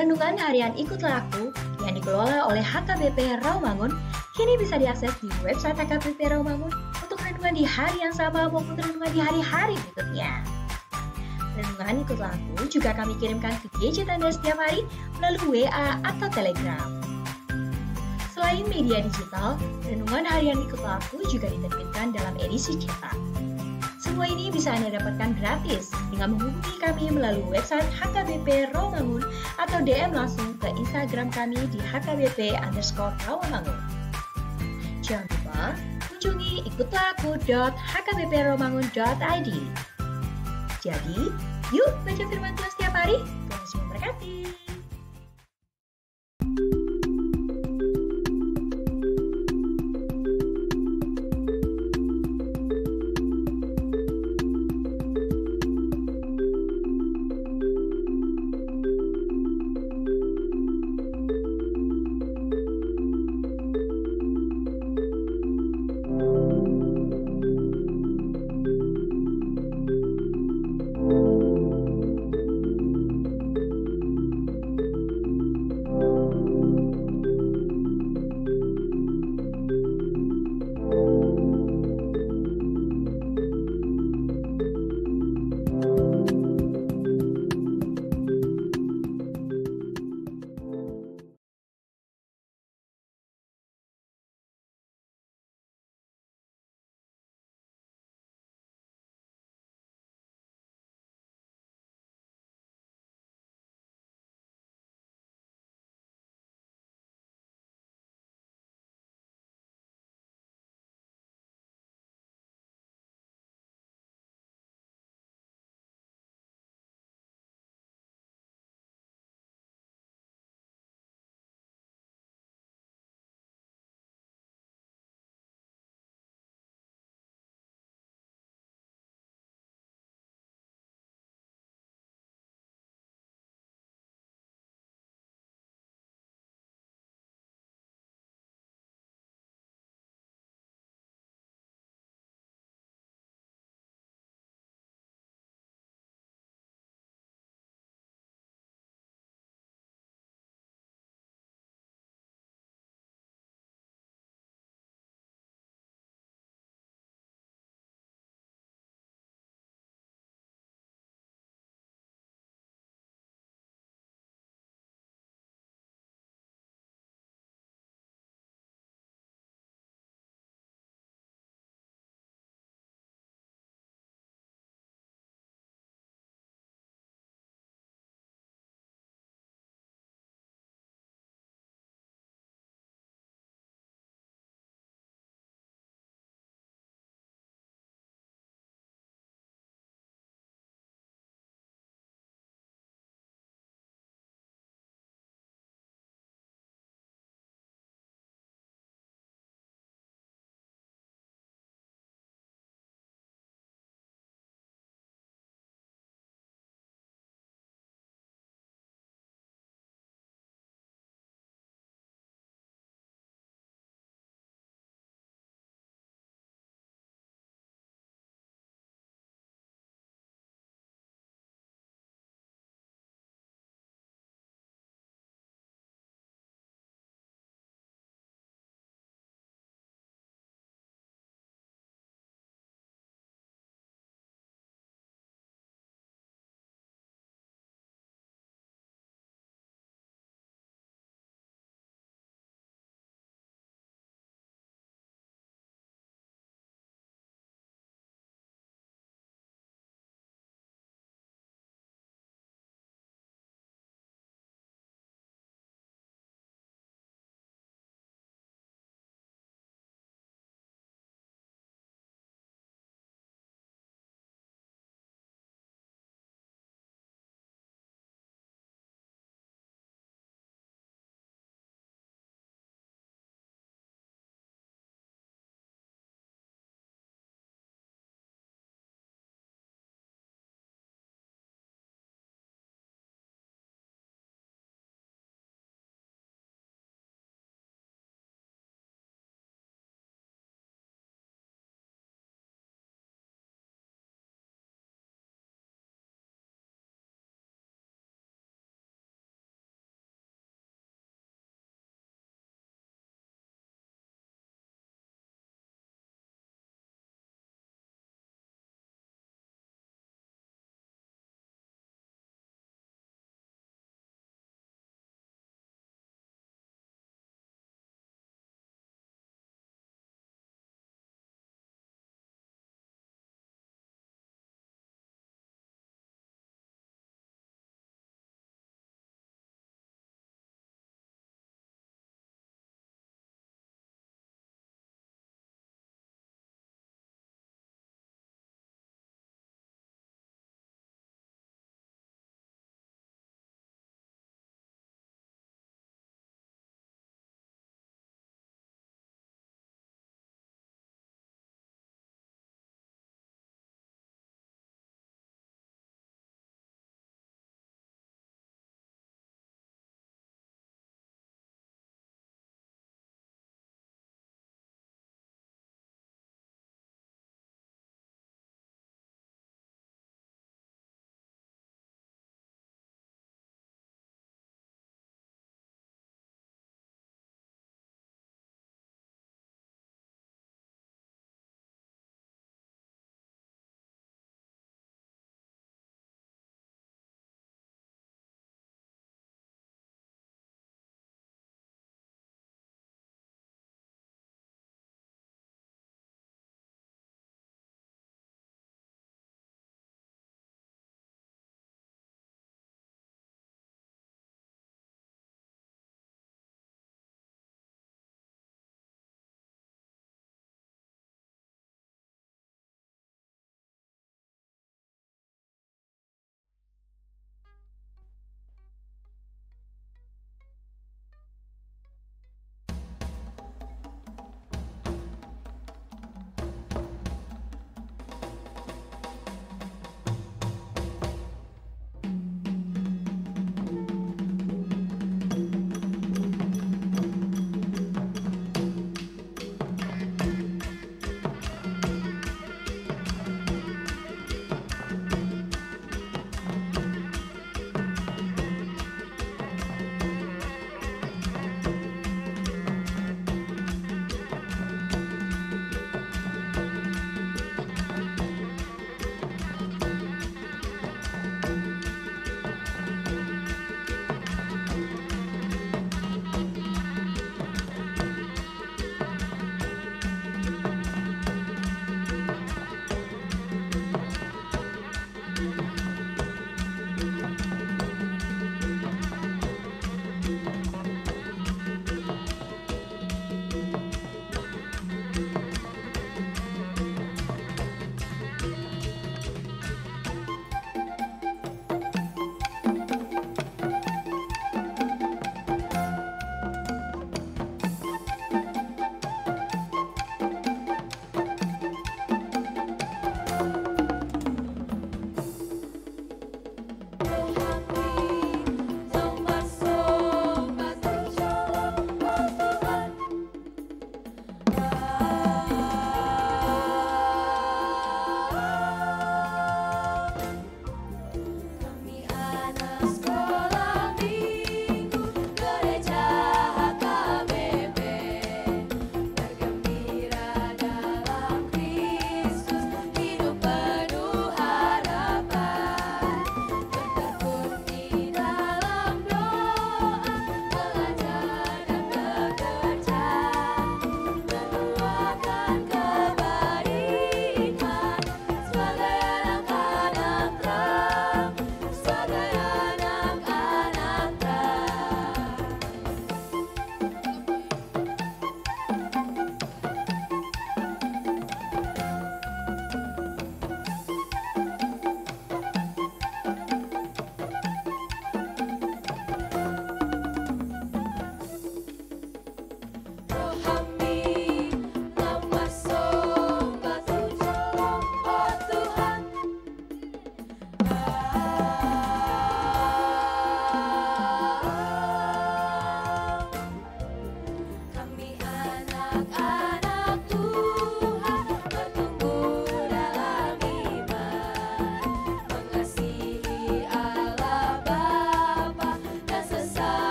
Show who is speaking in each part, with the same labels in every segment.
Speaker 1: Renungan Harian Ikutlah Aku yang dikelola oleh HKBP Rawamangun kini bisa diakses di website HKBP Rawamangun untuk renungan di hari yang sama maupun renungan di hari-hari berikutnya. Renungan Ikutlah Aku juga kami kirimkan ke gadget Anda setiap hari melalui WA atau Telegram. Selain media digital, Renungan Harian Ikutlah Aku juga diterbitkan dalam edisi cetak. Semua ini bisa Anda dapatkan gratis dengan menghubungi kami melalui website HKBP Rawamangun atau DM langsung ke Instagram kami di HKBP_Rawamangun. Jangan lupa kunjungi ikutlahku.hkbprawamangun.id. Jadi, yuk baca firman Tuhan setiap hari. Tuhan memberkati.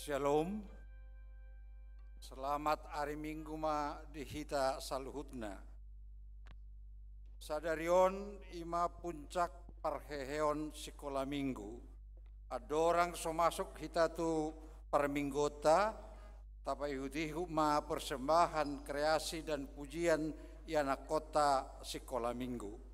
Speaker 2: Shalom, selamat hari Minggu ma dihita saluhutna. Sadarion ima puncak parheheon sekolah minggu. Adorang so masuk hita tu perminggota, tapi hutihu ma persembahan kreasi dan pujian yana kota sekolah minggu.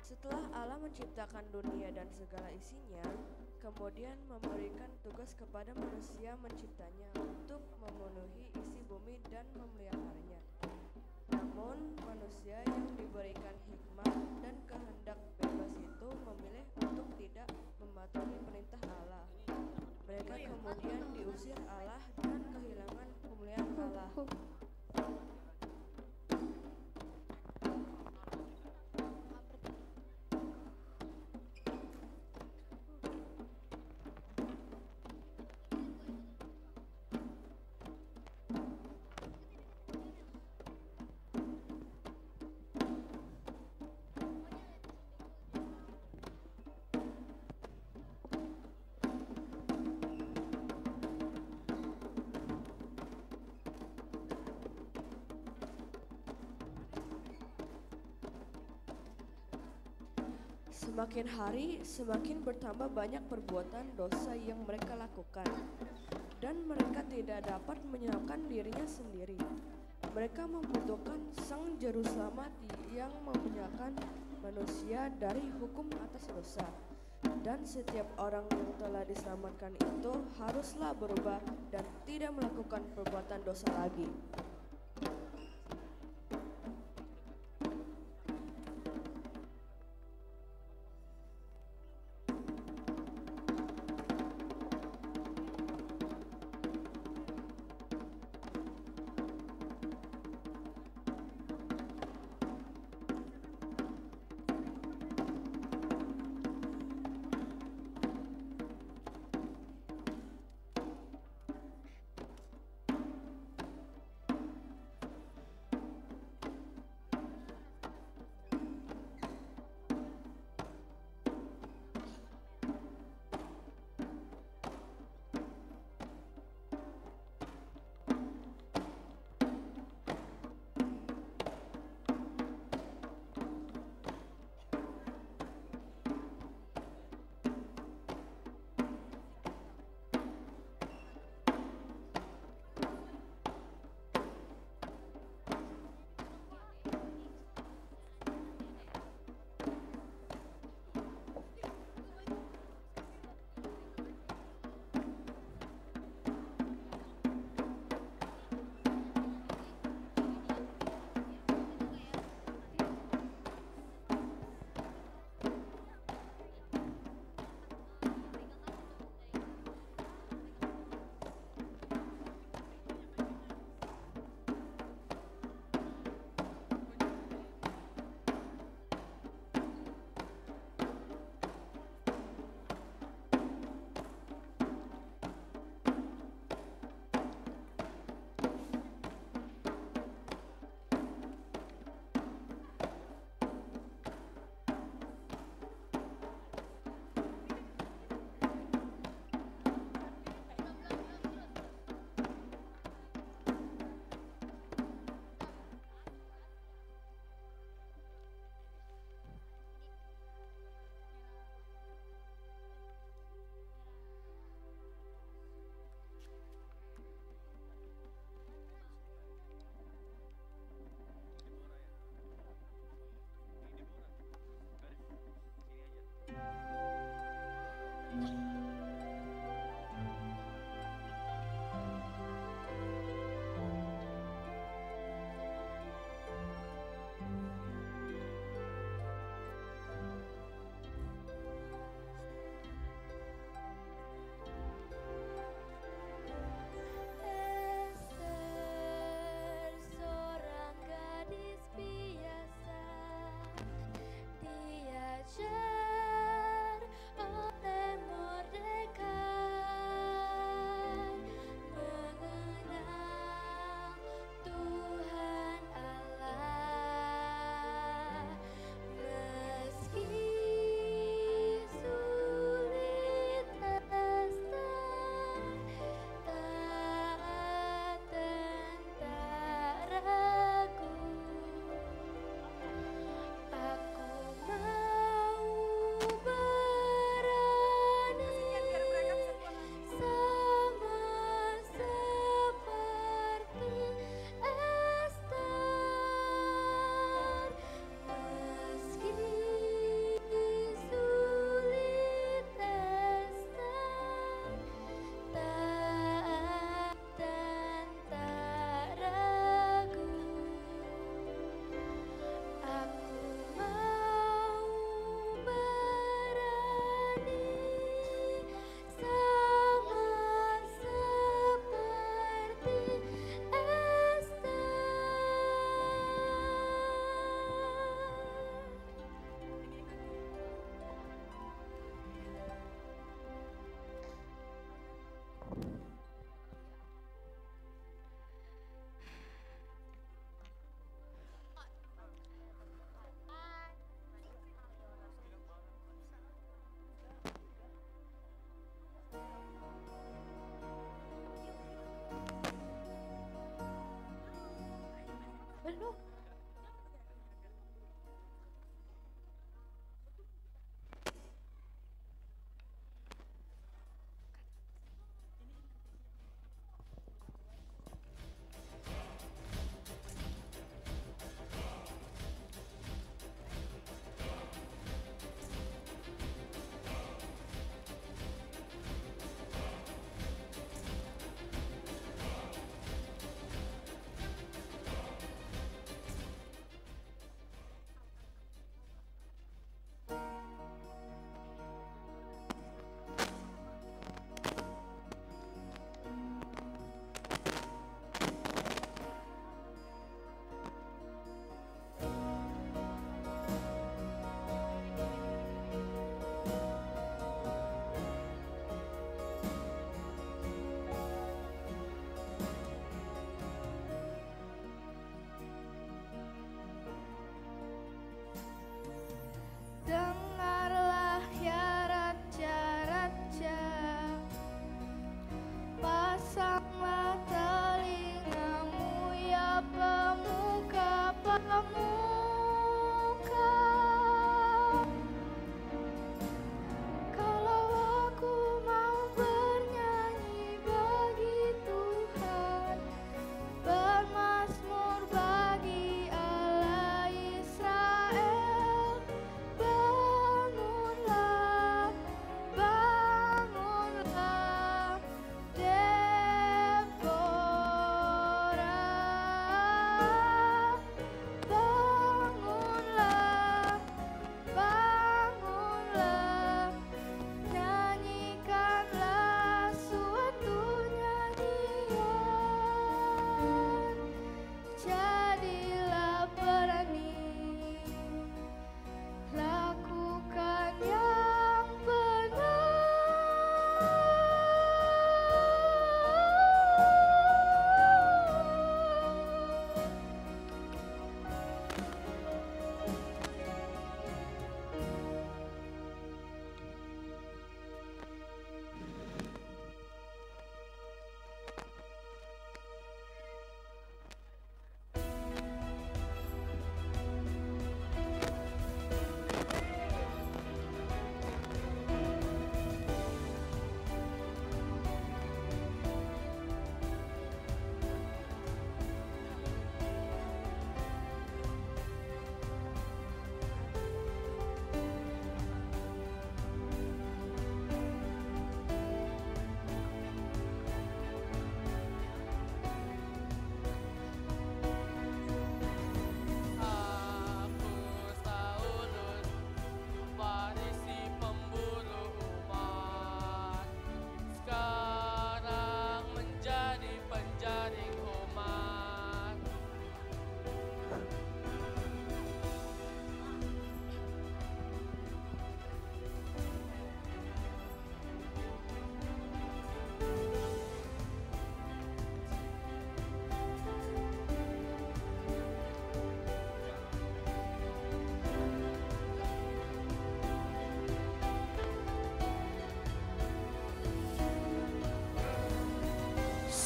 Speaker 3: Setelah Allah menciptakan dunia dan segala isinya, kemudian memberikan tugas kepada manusia menciptanya untuk memenuhi isi bumi dan memeliharanya. Namun manusia yang diberikan hikmah dan kehendak bebas itu memilih untuk tidak mematuhi perintah Allah. Mereka kemudian diusir Allah dan kehilangan kemuliaan Allah. Semakin hari, semakin bertambah banyak perbuatan dosa yang mereka lakukan, dan mereka tidak dapat menyelamatkan dirinya sendiri. Mereka membutuhkan Sang Juru Selamat yang memuliakan manusia dari hukum atas dosa. Dan setiap orang yang telah diselamatkan itu haruslah berubah dan tidak melakukan perbuatan dosa lagi.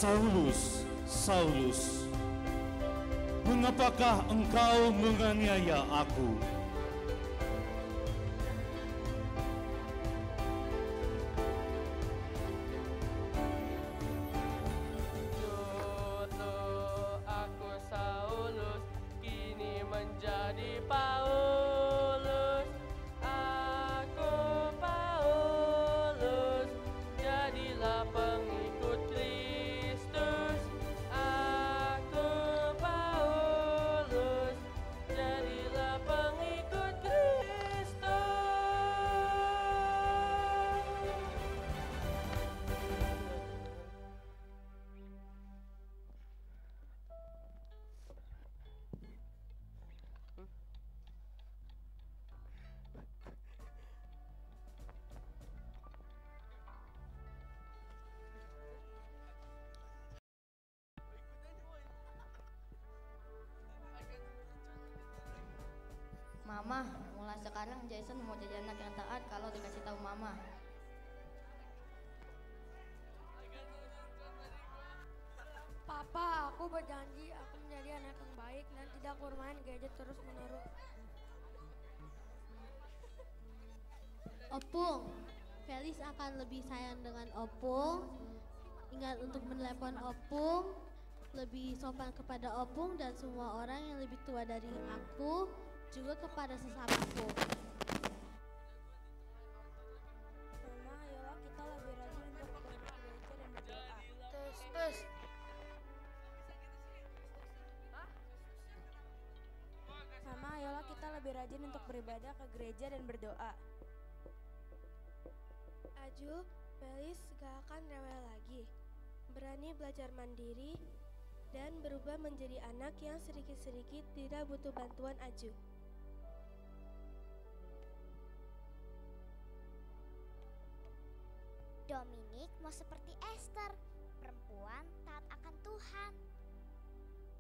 Speaker 4: Saulus, Saulus, mengapakah engkau menganiaya aku?
Speaker 5: Mama, mulai sekarang Jason mau jadi anak yang taat kalau dikasih tahu Mama.
Speaker 6: Papa, aku berjanji aku menjadi anak yang baik dan tidak bermain gadget terus-menerus.
Speaker 7: Opung, Felis akan lebih sayang dengan Opung. Ingat untuk menelepon Opung, lebih sopan kepada Opung dan semua orang yang lebih tua dari aku, juga kepada sesamaku.
Speaker 6: Mama, ayolah kita lebih rajin untuk pergi ke gereja dan berdoa. Mama, ayolah kita lebih rajin untuk beribadah ke gereja dan berdoa. Aju, Felis gak akan rewel lagi. Berani belajar mandiri dan berubah menjadi anak yang sedikit-sedikit tidak butuh bantuan Aju.
Speaker 8: Dominic mau seperti Esther, perempuan taat akan Tuhan.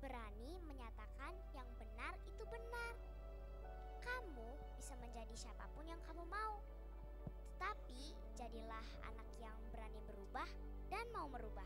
Speaker 8: Berani menyatakan yang benar itu benar. Kamu bisa menjadi siapapun yang kamu mau. Tetapi jadilah anak yang berani berubah dan mau merubah.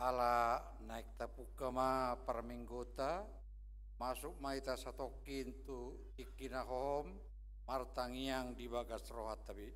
Speaker 2: ala naik tapukama parminggota masuk maita satokin tu ikinahom martangiang di bagas rohat tabi.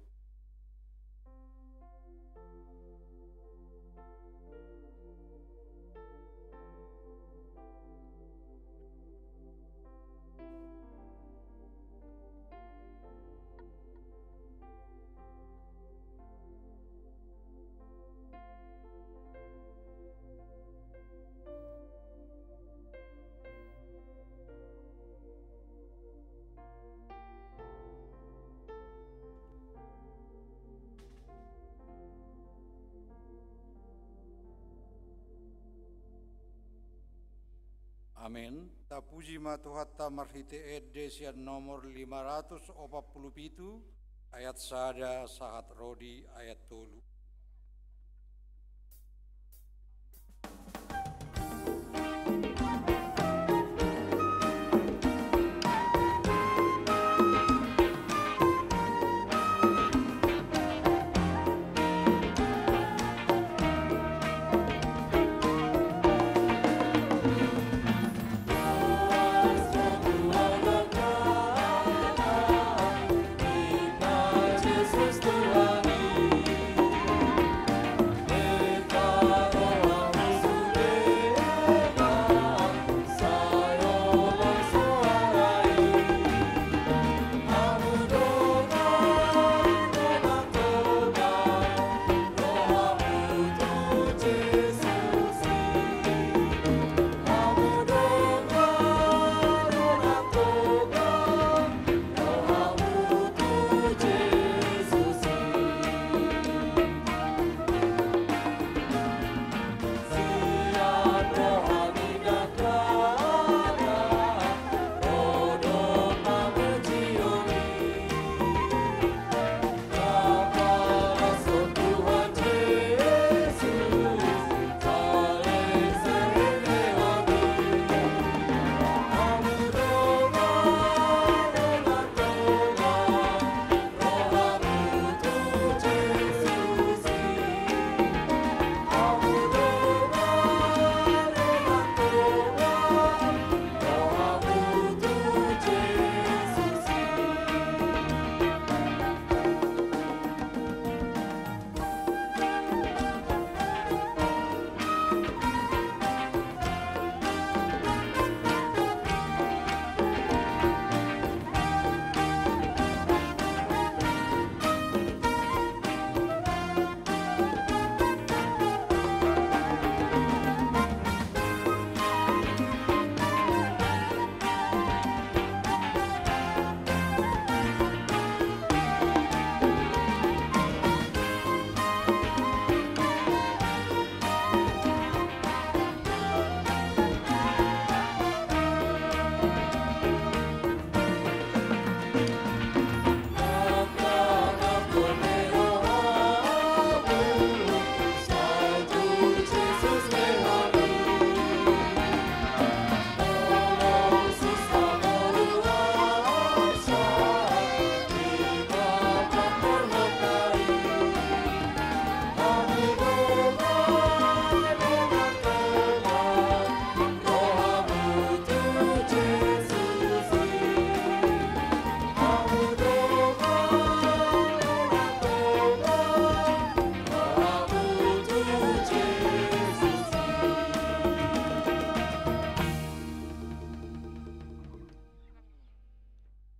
Speaker 2: Amin. Tapuji matuhatta marhite edesian nomor 547 ayat sada sahat rodi ayat tolu.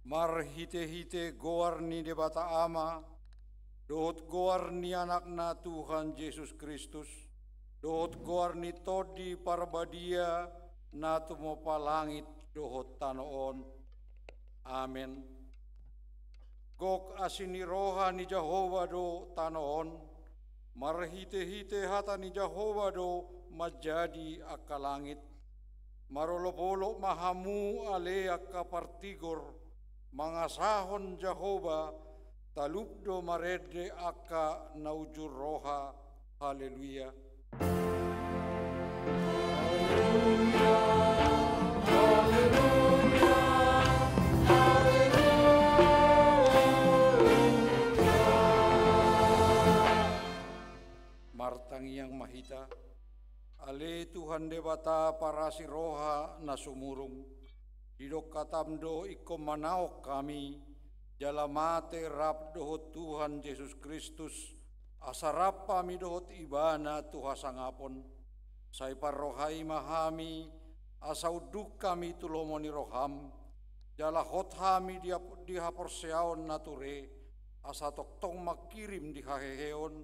Speaker 2: Marhite-hite goar ni debata ama, dohot goar ni anakna Tuhan Yesus Kristus, dohot goar ni todi parbadia na tumopa langit dohot tanoon. Amen. Gok asini roha ni Jehova do tanoon, marhite-hite hata ni Jehova do majadi akalangit, marolopolo mahamu ale akapartigor, mangasahon Jehova talupdo marede aka naujur roha. Haleluya. Martangi yang mahita Ale Tuhan debata parasi roha nasumurung, didok katamdo iko manaok kami, jalamate rap dohot Tuhan Yesus Kristus, asarap pami dohot ibana Tuha sangapon, sai parrohai mahami, asauduk kami tulomoni roham, jala hot hami dihaporseaon nature, asa toktong makirim dihaheheon,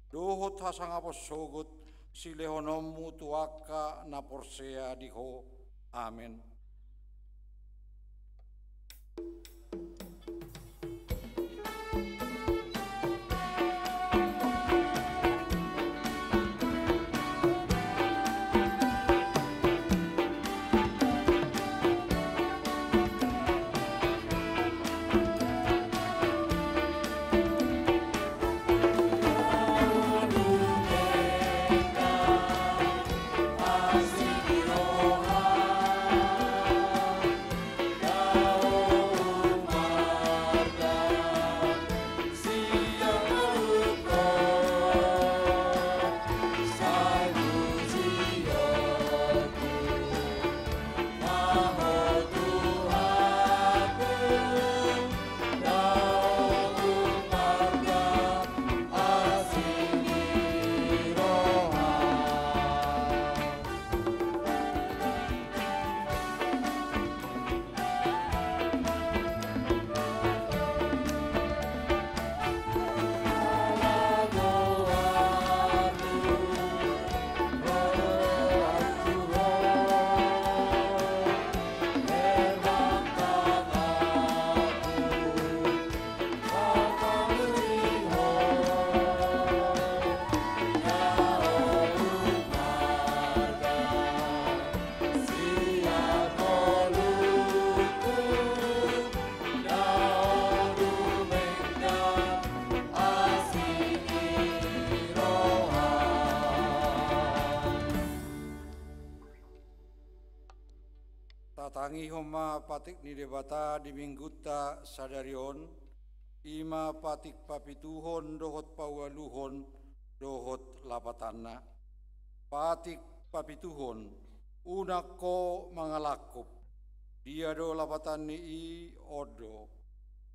Speaker 2: dohot hasangapos sogot, silehonomu tuaka naporsea diho. Amin. Tatangi homa patik ni debata di mingguta sadarion, ima patik papituhon dohot pawaluhon dohot lapatanna. Patik papituhon, unako mangalakup, dia do lapatan ni i odo.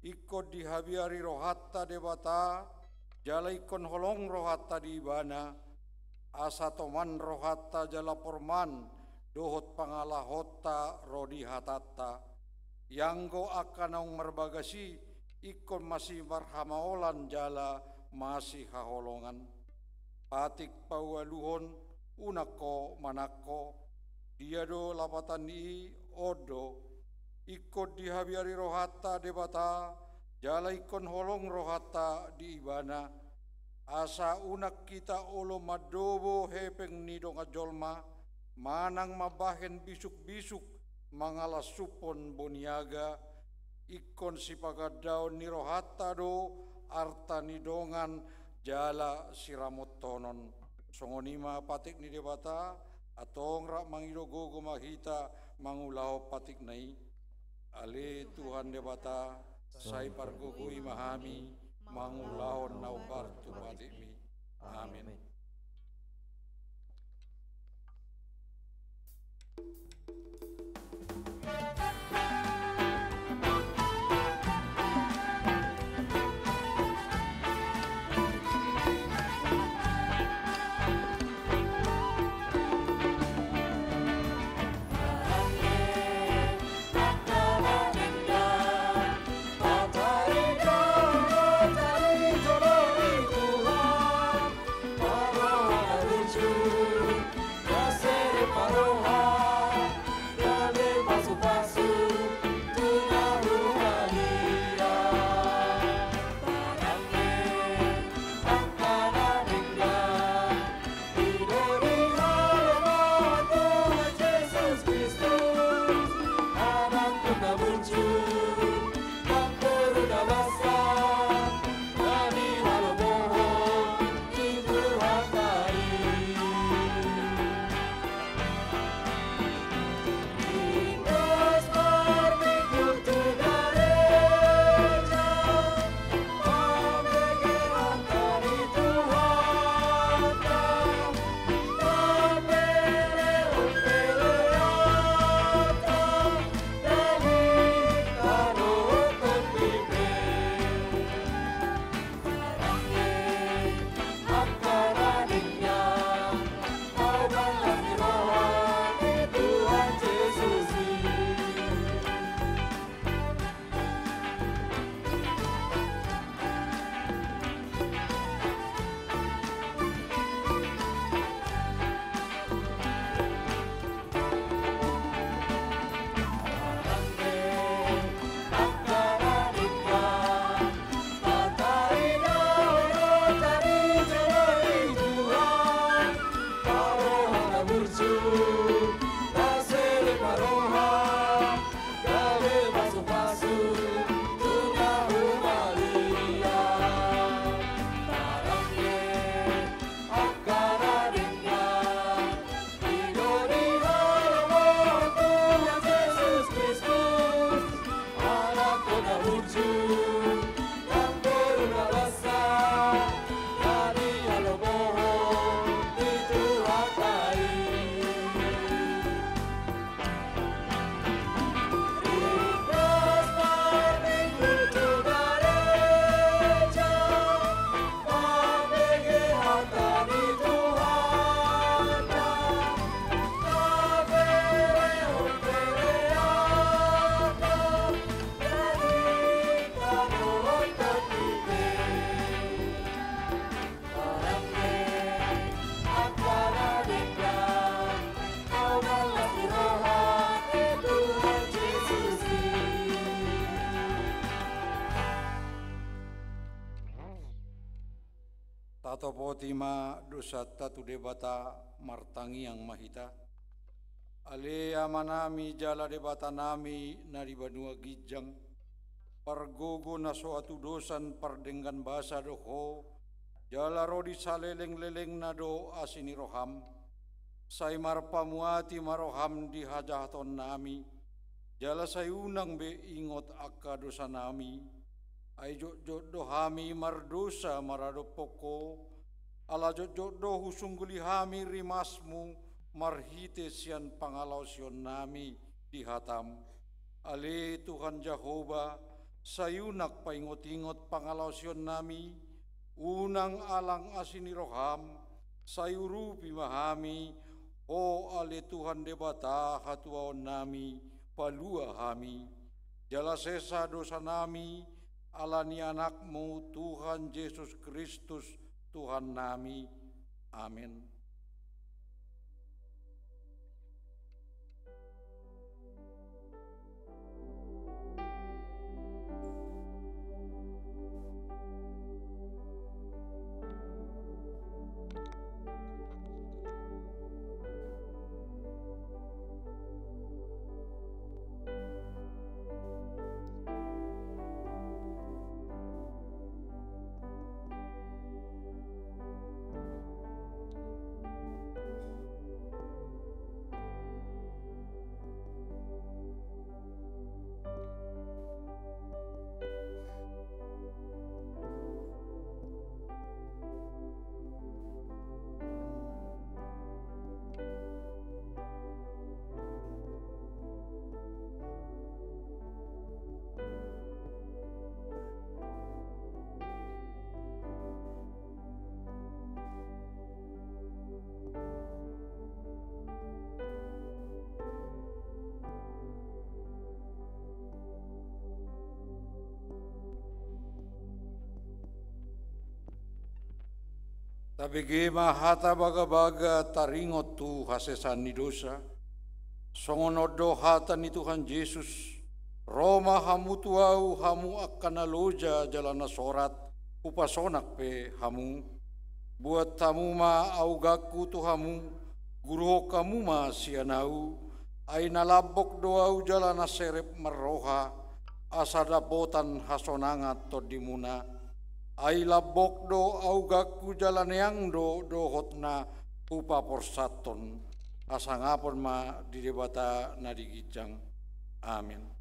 Speaker 2: Ikut dihabiari rohatta debata, jala ikon holong rohatta di ibana, asa toman rohatta jala porman, dohot pangalahota rodi hatata, yanggo akanong merbagasi, ikon masih marhamaolan jala masih haholongan. Patik pawaluhon, unako manako, dia do lapatan i odo, ikut dihabiari rohata debata, jala ikon holong rohata di ibana, asa unak kita olo madobo hepeng nidong ajolma, manang mabahen bisuk-bisuk mangalasupon boniaga, ikon sipagadaon ni rohata do arta nidongan jala siramot tonon. Songonima patik ni debata, atong rak mangidogogo mahita mangulaho patik nai. Ale Tuhan debata, sai pargugui mahami, mangulahon naubar tu patikmi. Amin.
Speaker 9: Paso
Speaker 2: Tato potima dosa tatu debata martangi yang mahita. Ale amanami jala debata nami nari banua gijang. Pargogo na suatu dosan pardenggan basa doho. Jala rodi saleleng-leleng na do asini roham. Say marpamuati maroham di hajaton nami. Jala sayunang be ingot akka dosa nami. Ay jod dohami mardosa marado poko. Ala jod dohu sungguli hami rimasmu. Marhite sian pangalaw sion nami di hatam. Ale Tuhan Jehovah sayunak paingot-ingot pangalaw sion nami. Unang alang asini roham. Sayurupi mahami. O ale Tuhan debata hatuaon nami palua hami. Jala sesa dosa nami alani anakmu Tuhan Yesus Kristus Tuhan nami. Amin. Tabigi mahata baga-baga taringot tu hasesan ni dosa. Songonodo hata ni Tuhan Yesus. Roma hamu tuau hamu akan aloja jalana sorat. Upasonak pe hamu. Buat tamu ma augaku tu hamu. Guru kamu ma sianau. Ay nalabok doau jalana serep meroha. Asada botan hasonangat todimuna. Ay labok do augaku jalan yang do hotna upa porsaton asangapon ma di debata nadigijang. Amin.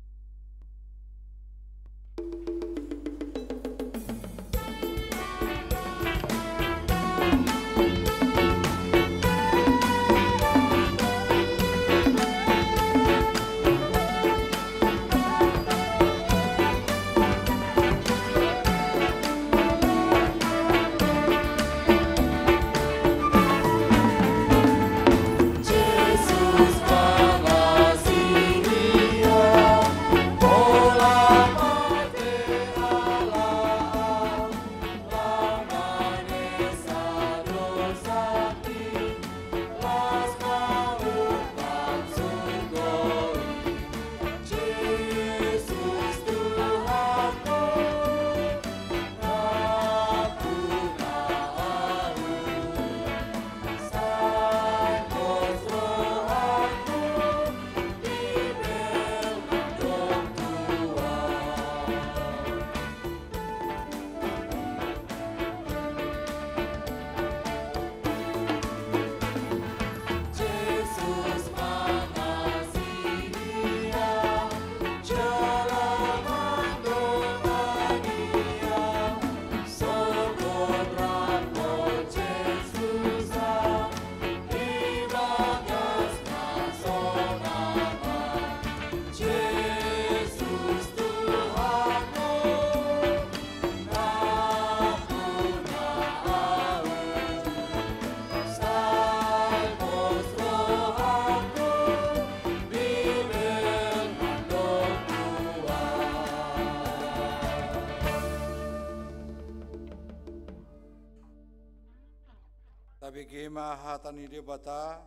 Speaker 2: Tabigema hatani debata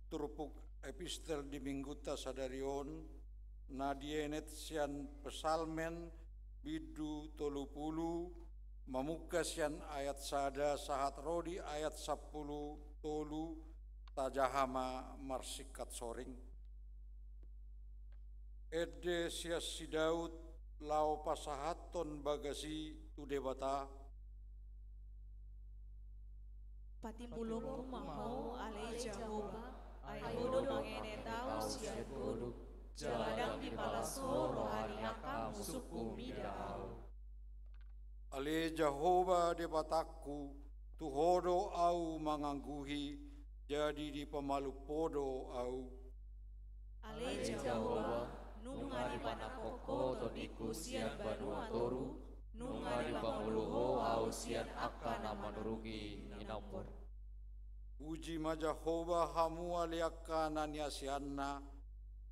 Speaker 2: turpuk epistel di mingguta sadarion nadienet sian pesalmen bidu tolupulu memukasian ayat sada sahat rodi ayat 10 tolu tajahama marsikat soring. Ede sias si Daud lau pasahaton bagasi tu debata.
Speaker 9: Patimpulok mahau alai Jehovah, ai bodo mangene tau siat bodo, jaladang di palaso rohani aka musuku midau.
Speaker 2: Ale Jehovah debataku, tuhodo au mangangguhi, jadi di pemalu podo au.
Speaker 9: Ale Jehovah, nungari panapoko toniku sian banua toru, nungari panguluho au sian aka nama nurugi ninamur.
Speaker 2: Puji ma Jehovah hamu aliaka naniasianna,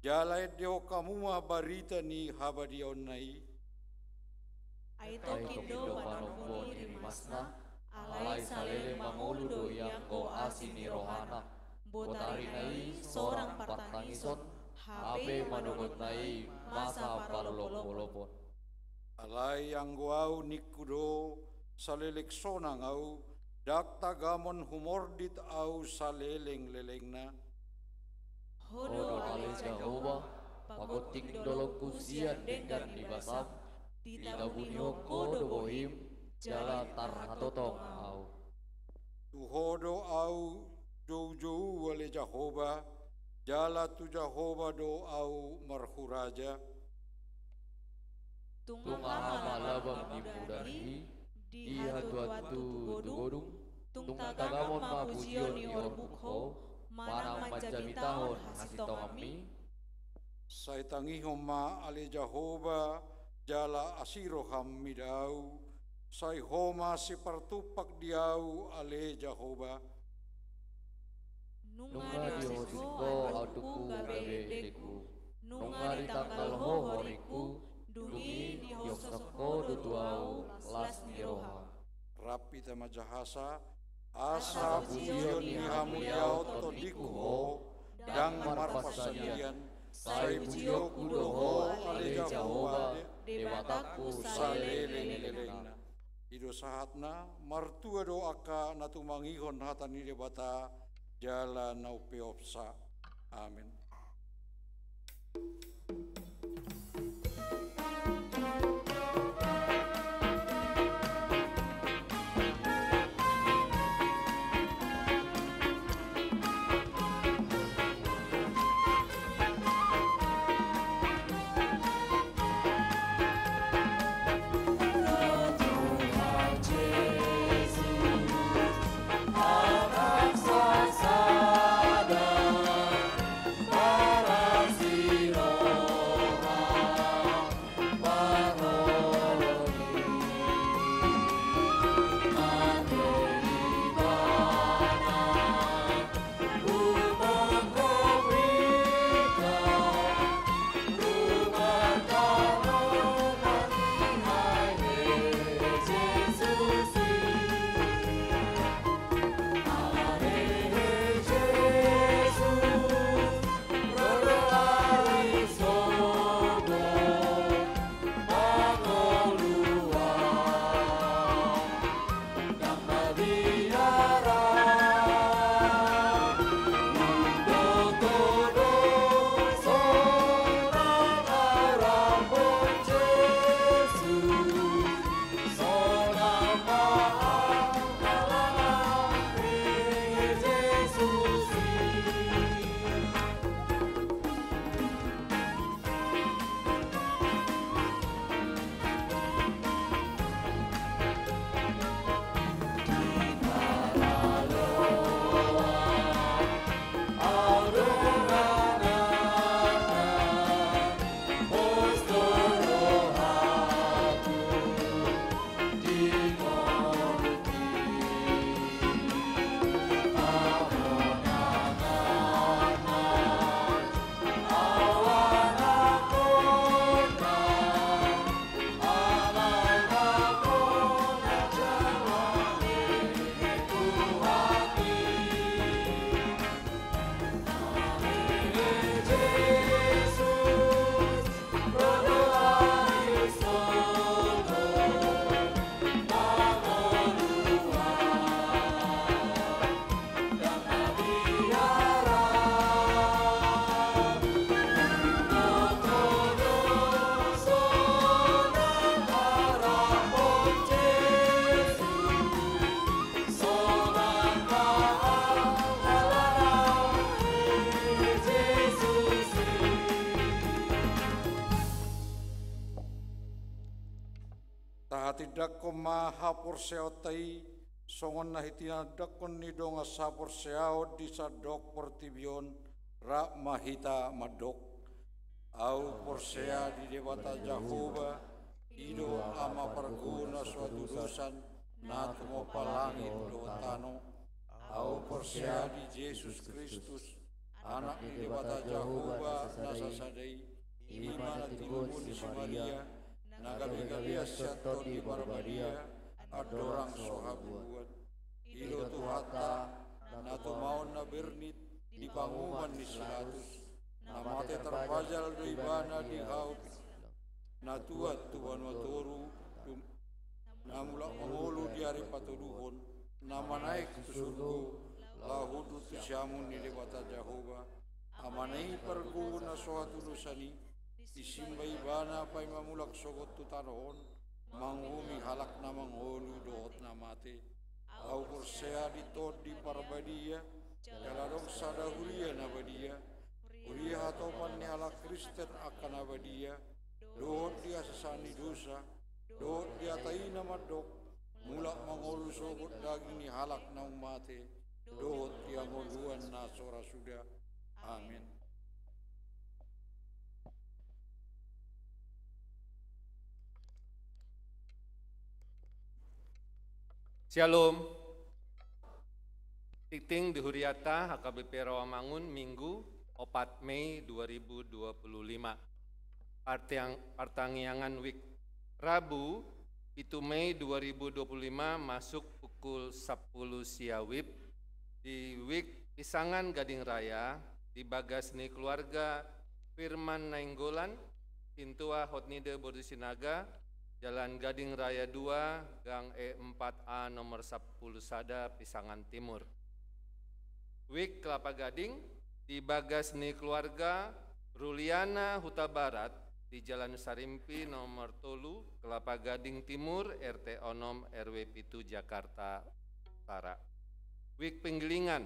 Speaker 2: jalai deo kamua barita ni habadionai.
Speaker 9: Aito kindo panombo ni masna, alai salele manguludo yang ko asini rohana, botari nai seorang partangison, HP manungut nai masa palolopon.
Speaker 2: Alai yang guau nikudo salelek sonang au, dak tagamon humordit au saleleng lelengna.
Speaker 9: Hodo alai Jehovah, pagoting dolongku sian dengan dibasam, ditabunyo kodo bohim, jala tarhatotong au.
Speaker 2: Tuhodo au jauh-jauh wale Jehovah, jala tu Jehovah do au marhuraja.
Speaker 9: Tungaha malabang di mudari, dia tuatu godung, tung tagamon mapujion ni orbukho, manang manjamitahon hasitongami.
Speaker 2: Sai tangihom ma ale Jehovah, jala asiroham midau, sai homa si partupak diau ale Jehovah.
Speaker 9: Nungari hosiko autuku gabedeku, nungari tanggal ho horiku, dungi di hosoko dutuau las niroha.
Speaker 2: Rapi tema jahasa, asa pujion ni hamuliau todiku ho, dang marpasadian, sai pujiok kudoho ale Jehovah,
Speaker 9: dewataku
Speaker 2: saleleng-lelengna. Ido sahatna martua doaka natumangihon hatani debata jala naupeopsa. Amin.
Speaker 9: Para si
Speaker 2: tidakko maha porseotai songon nahitina dakon ni donga sapor seao di sadok portibion ra mahita madok au porsea di dewata Jahoba ido ama perguna suatu dosan na tumo palangit do tano au porsea di Yesus Kristus anak di dewata Jahoba nasa sadai imana timun si Maria nagabi-gabi asyato di barbadia adorang sohabuan ilo tuhata nato maon na bernit di banguman ni silatus namate terpajal do ibana di haup natuat tuan watoru namulak mangolu di hari patuduhon nama naik tu surgo lahudu tu syamun ni dewata Jahoba amanai perguna suatu dosani isimba ibana pai mamulak sogot tu tarohon manghumi halak na mangholu dohot na mate au porsea di tod di parbadia jaladong sada huria na badia huria hatopan ni halak Kristen akan abadia dohot dia sesani dosa dohot dia taina madok mulak mangholu sogot daging ni halak na umate dohot dia ngoluan na sora sudah amin.
Speaker 10: Shalom. Titing di Huriata HKBP Rawamangun Minggu 4 Mei 2025. Pertanggiangan week Rabu 1 Mei 2025 masuk pukul 10 siawib di week Pisangan Gading Raya di Bagasni Keluarga Firman Nainggolan Pintua Hotnide Bordisinaga Jalan Gading Raya 2, Gang E4A nomor 10 Sada, Pisangan Timur. Wik Kelapa Gading di Bagasni Keluarga Ruliana Huta Barat di Jalan Sarimpi nomor 3, Kelapa Gading Timur, RT Onom RW Pitu Jakarta Utara. Wik Penggilingan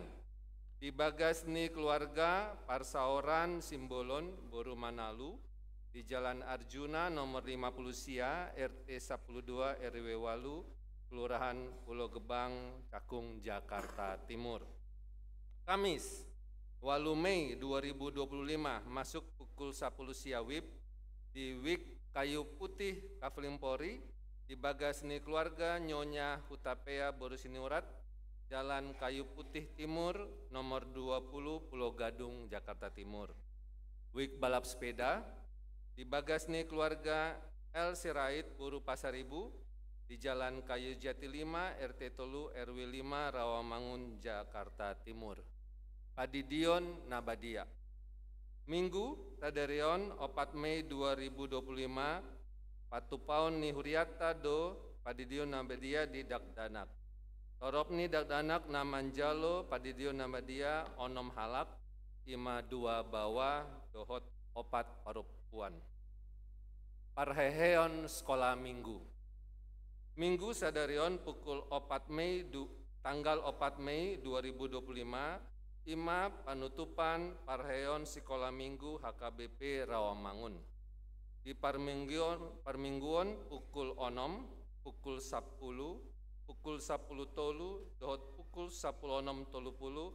Speaker 10: di Bagasni Keluarga Parsaoran Simbolon, Boru Manalu di Jalan Arjuna nomor 50 Sia, RT 12 RW Walu, Kelurahan Pulau Gebang, Cakung, Jakarta Timur. Kamis, 8 Mei 2025 masuk pukul 10 siawib di Wik Kayu Putih Kavlimpori di Bagasni Keluarga Nyonya Hutapea Borusiniurat, Jalan Kayu Putih Timur nomor 20 Pulau Gadung, Jakarta Timur. Wik Balap Sepeda di Bagasni Keluarga El Sirait Buru Pasaribu di Jalan Kayu Jati 5 RT Tolu RW 5 Rawamangun Jakarta Timur. Padidion Nabadia. Minggu Tadarion 4 Mei 2025 Patupaun ni Huriata do Padidion Nabadia di Dakdanak. Torop ni Dakdanak Namanjalo Padidion Nabadia Onom Halak Ima 2 Bawah Dohot Opat Parupuan. Parheheon Sekolah Minggu. Minggu Sadarion pukul 4 Mei tanggal 4 Mei 2025 Ima panutupan Parheon Sekolah Minggu HKBP Rawamangun. Di Parmingguon pukul 6, pukul 10, pukul 10 tolu, dohot pukul 10 tolupulu.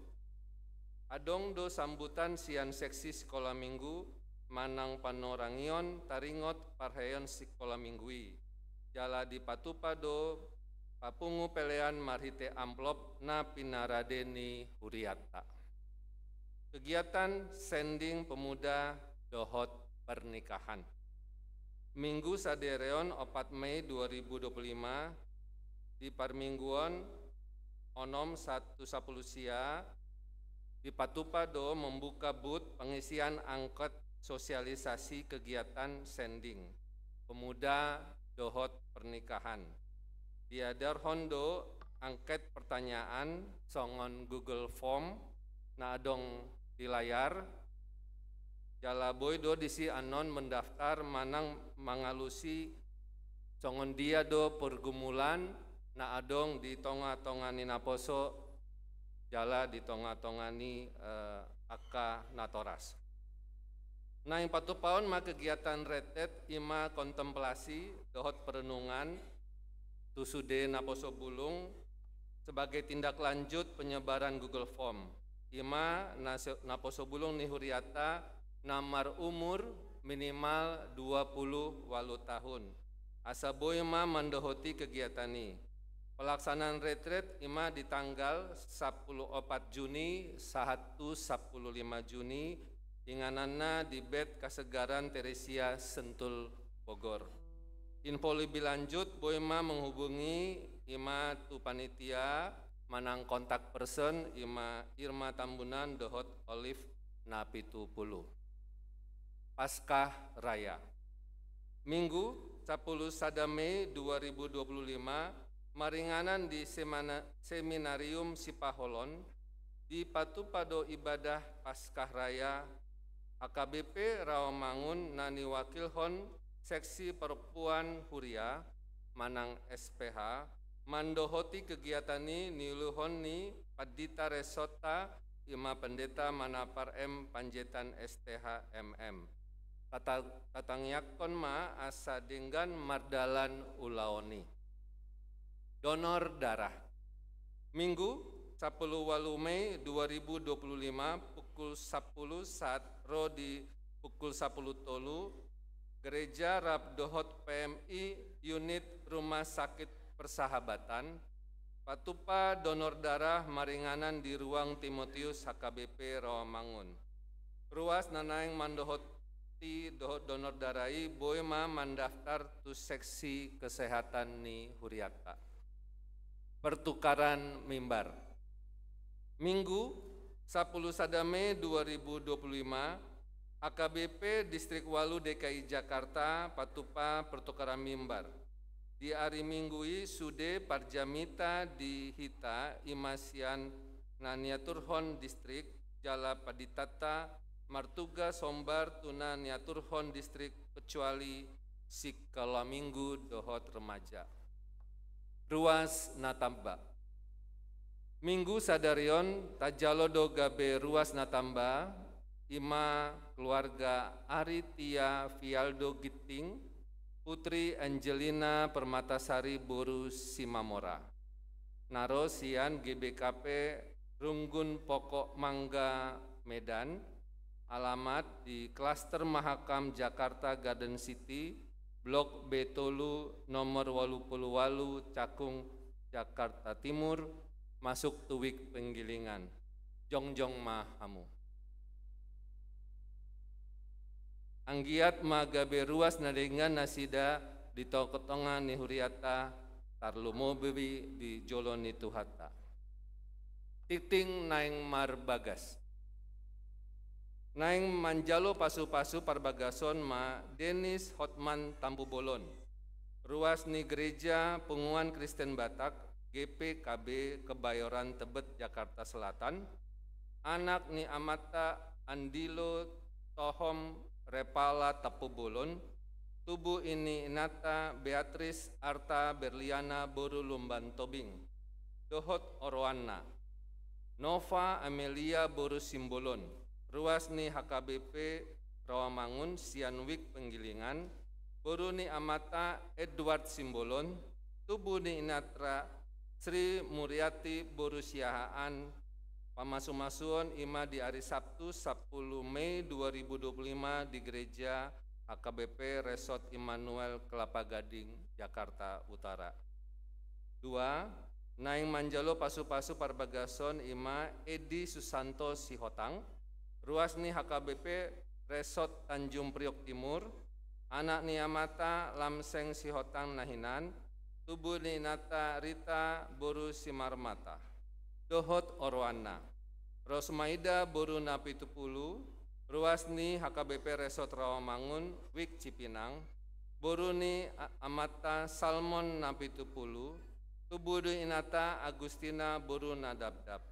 Speaker 10: Adong do sambutan sian seksi sekolah minggu Manang Panorangion Taringot Parheon Sekolah Minggui. Jala di Patupado Papungu Pelean Marhite Amplop na Pinaradeni Huriata. Kegiatan sending pemuda dohot pernikahan. Minggu Sadereon 4 Mei 2025 di Parmingguon Onom 1 Sia di Patupado membuka booth pengisian angkot sosialisasi kegiatan sending pemuda dohot pernikahan. Diadar Hondo angket pertanyaan songon Google Form na adong di layar. Jala boydo disi anon mendaftar manang mangalusi songon dia do pergumulan na adong di tonga-tongani naposo jala di tonga-tongani aka natoras. Nah yang patupaon ma kegiatan retet ima kontemplasi dohot perenungan Tusude Naposo Bulung sebagai tindak lanjut penyebaran Google Form. Ima Naposo Bulung nihuriata namar umur minimal 28 tahun. Asa boy ima mendohoti kegiatan ini. Pelaksanaan retret ima di tanggal 14 Juni sahatu 15 Juni inganana di bed Kasegaran Teresia Sentul Bogor. Info lebih lanjut boy ima menghubungi ima tu panitia manang kontak person ima Irma Tambunan dohot Olive Napitu Pulu. Paskah Raya Minggu 10 Sadame 2025 maringanan di Seminarium Sipaholon di Patupado Ibadah Paskah Raya AKBP Rawamangun nani wakilhon seksi perempuan Huria manang SPH mandohoti kegiatan ini niluhon ni Padita Resota ima pendeta Manapar M Panjetan STH MM. Tatangyakon ma asa denggan mardalan ulaoni. Donor darah. Minggu 10 Mei 2025 pukul 10 saat ro di pukul 10 tolu Gereja Rabdohot PMI Unit Rumah Sakit Persahabatan patupa donor darah maringanan di ruang Timotius HKBP Rawamangun. Ruas nanaing mandohoti donor darai boema mandaftar tu seksi kesehatan ni Huriata. Pertukaran mimbar. Minggu 10 Sadame 2025 AKBP Distrik Walu DKI Jakarta patupa pertukaran mimbar. Di hari Minggui sude parjamita di Hita Imasian Naniaturhon Distrik Jala Paditata Martuga Sombar Tuna Niaturhon Distrik kecuali Sikala Minggu Dohot Remaja. Ruas Natamba. Minggu Sadarion Tajalodo Gabe Ruas Natamba Ima keluarga Aritia Fialdo Giting Putri Angelina Permatasari Boru Simamora. Narosian GBKP Runggun Pokok Mangga Medan. Alamat di Klaster Mahakam Jakarta Garden City, Blok Betolu nomor 88 Cakung Jakarta Timur, masuk tuwik penggilingan. Jongjong mahamu. Anggiat magabe ruas nadengan nasida di tokotongan ni Huriata tarlumo bebi di joloni tuhata. Titing naing marbagas. Naing manjalo pasu-pasu parbagason ma Denis Hotman Tambubolon. Ruas ni Gereja Penguan Kristen Batak GPKB Kebayoran Tebet Jakarta Selatan. Anak ni Amata Andilo Tohom Repala Tapubolon, tubuh ini Inata Beatrice Arta Berliana Boru Lumban Tobing, Dohot Orwana, Nova Amelia Boru Simbolon, Ruasni HKBP Rawamangun Sianwik Penggilingan, Boru ni Amata Edward Simbolon, tubuh ni Inatra Sri Muriati Boru Siahaan, Pamasumasuan ima di hari Sabtu 10 Mei 2025 di Gereja HKBP Resort Immanuel Kelapa Gading, Jakarta Utara. 2. Naing manjalo pasu-pasu parbagason ima Edi Susanto Sihotang, Ruasni HKBP Resort Tanjung Priok Timur, anak ni Amata Lamseng Sihotang Nahinan, tubuh ni Nata Rita Boru Simarmata. Dohot Orwana, Rosmaida Boru Napitupulu, Ruasni HKBP Resort Rawamangun, Wik Cipinang, Boruni Amata Salmon Napitupulu, Tubudu Inata Agustina Boru Nadabdab.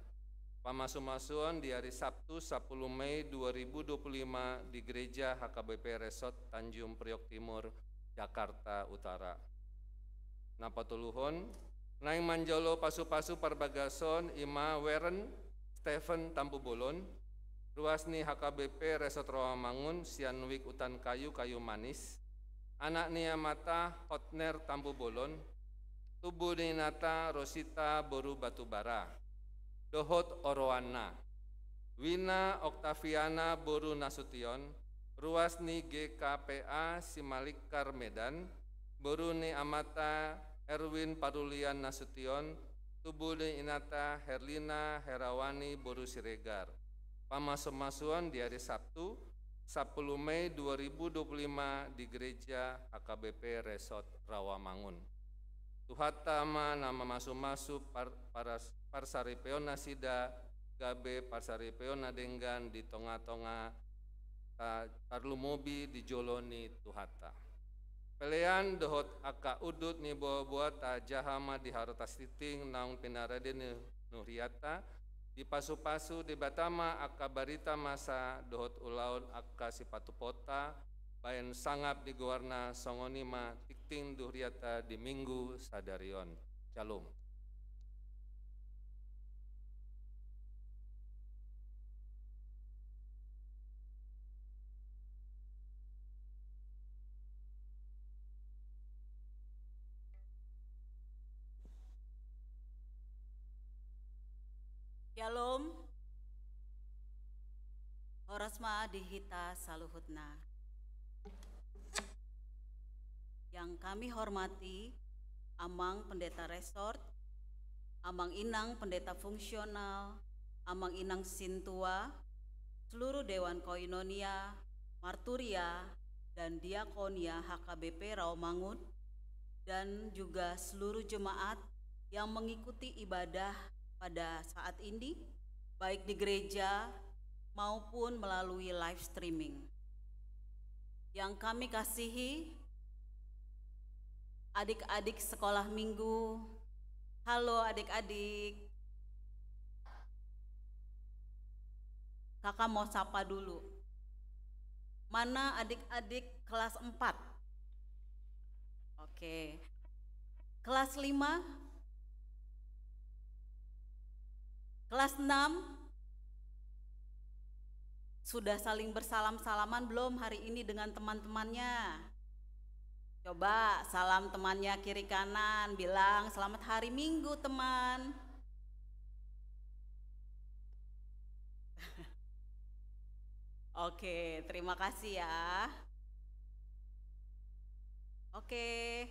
Speaker 10: Pamasumasuan di hari Sabtu 10 Mei 2025 di Gereja HKBP Resort Tanjung Priok Timur, Jakarta Utara. Napatuluhon, Naing manjolo pasu-pasu parbagason ima Weren Stephen Tampubolon, Ruasni HKBP Resort Rawamangun Sianwik Utan Kayu Kayu Manis, anak ni Amata Hotner Tampubolon, Tubuh Ninata Rosita Boru Batubara, Dohot Orowana, Wina Oktaviana Boru Nasution, Ruasni GKPA Simalikar Medan, Boruni Amata Erwin Parulian Nasution, Tubuh Inata Herlina Herawani Boru Siregar. Pamasuk-masuan di hari Sabtu 10 Mei 2025 di Gereja HKBP Resort Rawamangun. Tuhatama nama masuk-masuk Parsaripeona Sida Gabe Parsaripeona Denggan di tonga-tonga Parlu Mobi di Joloni Tuhata. Pelean dohot aka udut ni buat jahama di harotas titing naung pinarade nuriata di pasu-pasu di batama aka barita masa dohot ulaun aka sipatu pota bayan sangap di guarna songonima tikting duriata di minggu sadarion. Shalom.
Speaker 11: Shalom. Horasma dihita saluhutna. Yang kami hormati Amang Pendeta Resort, Amang Inang Pendeta Fungsional, Amang Inang Sintua, seluruh Dewan Koinonia, Marturia, dan Diakonia HKBP Rawamangun, dan juga seluruh jemaat yang mengikuti ibadah pada saat ini, baik di gereja maupun melalui live streaming. Yang kami kasihi, adik-adik sekolah minggu, halo adik-adik. Kakak mau sapa dulu. Mana adik-adik kelas 4? Oke. Kelas 5? Kelas 6 sudah saling bersalam-salaman belum hari ini dengan teman-temannya? Coba salam temannya kiri kanan, bilang selamat hari Minggu teman. Oke, terima kasih ya. Oke.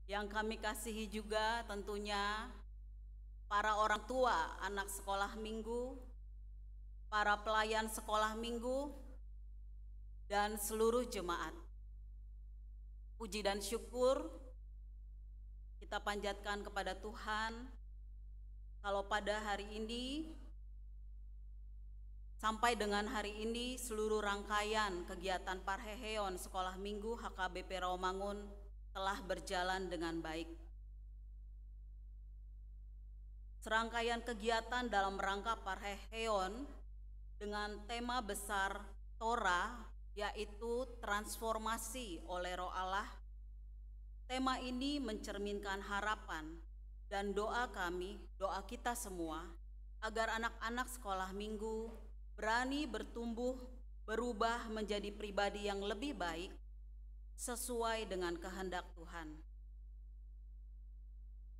Speaker 11: Yang kami kasihi juga tentunya para orang tua anak sekolah minggu, para pelayan sekolah minggu, dan seluruh jemaat. Puji dan syukur kita panjatkan kepada Tuhan kalau pada hari ini, sampai dengan hari ini seluruh rangkaian kegiatan Parheheon Sekolah Minggu HKBP Rawamangun telah berjalan dengan baik. Serangkaian kegiatan dalam rangka Parheheon dengan tema besar Torah, yaitu transformasi oleh Roh Allah. Tema ini mencerminkan harapan dan doa kami, doa kita semua, agar anak-anak sekolah minggu berani bertumbuh, berubah menjadi pribadi yang lebih baik sesuai dengan kehendak Tuhan.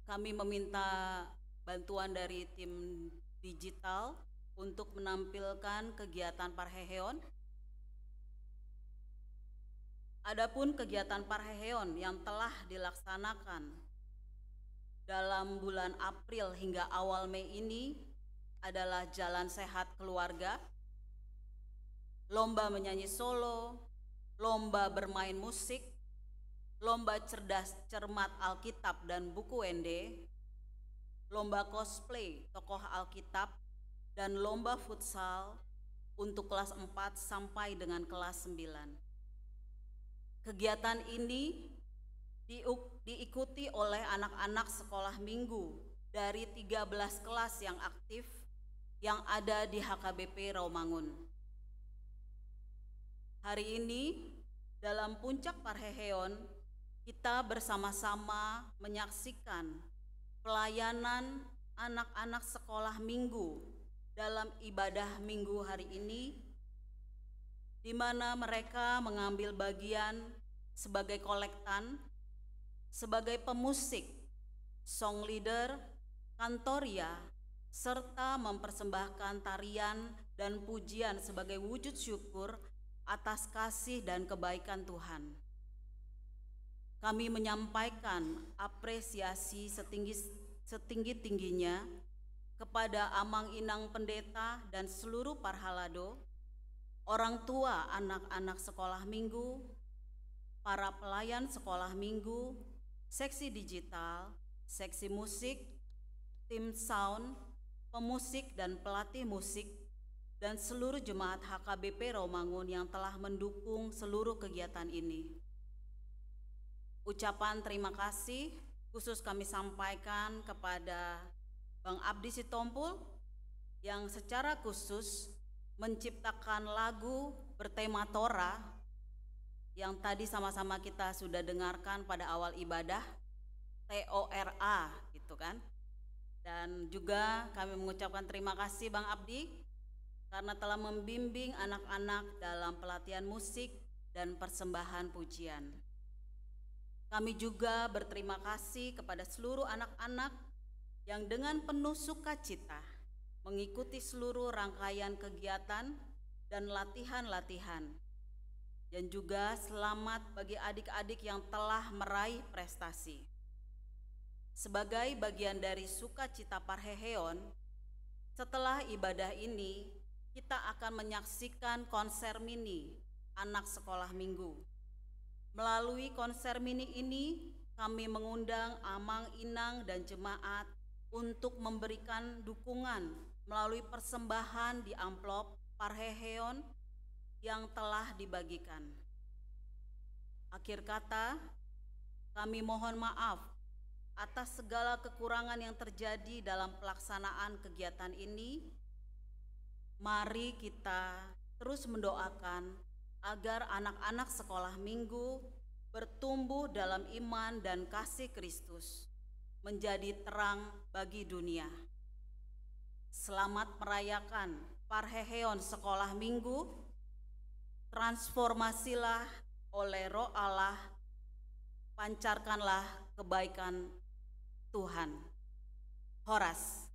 Speaker 11: Kami meminta bantuan dari tim digital untuk menampilkan kegiatan Parheheon. Adapun kegiatan Parheheon yang telah dilaksanakan dalam bulan April hingga awal Mei ini adalah Jalan Sehat Keluarga, lomba menyanyi solo, lomba bermain musik, lomba cerdas cermat Alkitab dan buku WND, lomba cosplay tokoh Alkitab, dan lomba futsal untuk kelas 4 sampai dengan kelas 9. Kegiatan ini diikuti oleh anak-anak sekolah minggu dari 13 kelas yang aktif yang ada di HKBP Rawamangun. Hari ini dalam puncak Parheheon kita bersama-sama menyaksikan pelayanan anak-anak sekolah minggu dalam ibadah minggu hari ini, di mana mereka mengambil bagian sebagai kolektan, sebagai pemusik, song leader, kantoria, serta mempersembahkan tarian dan pujian sebagai wujud syukur atas kasih dan kebaikan Tuhan. Kami menyampaikan apresiasi setinggi-tingginya kepada Amang Inang Pendeta dan seluruh parhalado, orang tua anak-anak sekolah minggu, para pelayan sekolah minggu, seksi digital, seksi musik, tim sound, pemusik dan pelatih musik, dan seluruh jemaat HKBP Rawamangun yang telah mendukung seluruh kegiatan ini. Ucapan terima kasih khusus kami sampaikan kepada Bang Abdi Sitompul yang secara khusus menciptakan lagu bertema Torah yang tadi sama-sama kita sudah dengarkan pada awal ibadah, TORA gitu kan. Dan juga kami mengucapkan terima kasih Bang Abdi karena telah membimbing anak-anak dalam pelatihan musik dan persembahan pujian. Kami juga berterima kasih kepada seluruh anak-anak yang dengan penuh sukacita mengikuti seluruh rangkaian kegiatan dan latihan-latihan. Dan juga selamat bagi adik-adik yang telah meraih prestasi. Sebagai bagian dari sukacita Parheheon, setelah ibadah ini kita akan menyaksikan konser mini anak sekolah minggu. Melalui konser mini ini kami mengundang Amang Inang dan jemaat untuk memberikan dukungan melalui persembahan di amplop Parheheon yang telah dibagikan. Akhir kata, kami mohon maaf atas segala kekurangan yang terjadi dalam pelaksanaan kegiatan ini. Mari kita terus mendoakan agar anak-anak sekolah minggu bertumbuh dalam iman dan kasih Kristus, menjadi terang bagi dunia. Selamat merayakan Parheheon sekolah minggu. Transformasilah oleh Roh Allah, pancarkanlah kebaikan Tuhan. Horas.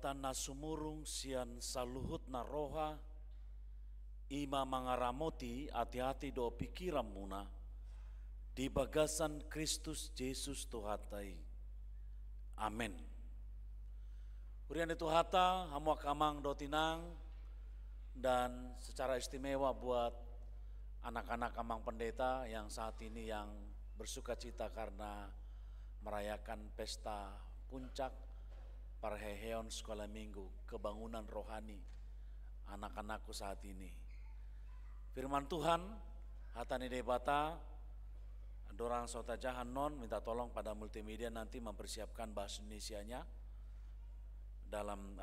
Speaker 12: hatan na sumurung sian saluhut na roha, ima mangaramoti hati-hati do pikiran muna, di bagasan Kristus Yesus Tuhatai. Amin. Urian itu hata, hamu kamang do tinang, dan secara istimewa buat anak-anak kamang pendeta yang saat ini yang bersuka cita karena merayakan pesta puncak Parheheon Sekolah Minggu, kebangunan rohani anak-anakku saat ini. Firman Tuhan, hatani debata, dorang sota jahan non, minta tolong pada multimedia nanti mempersiapkan bahasa Indonesianya dalam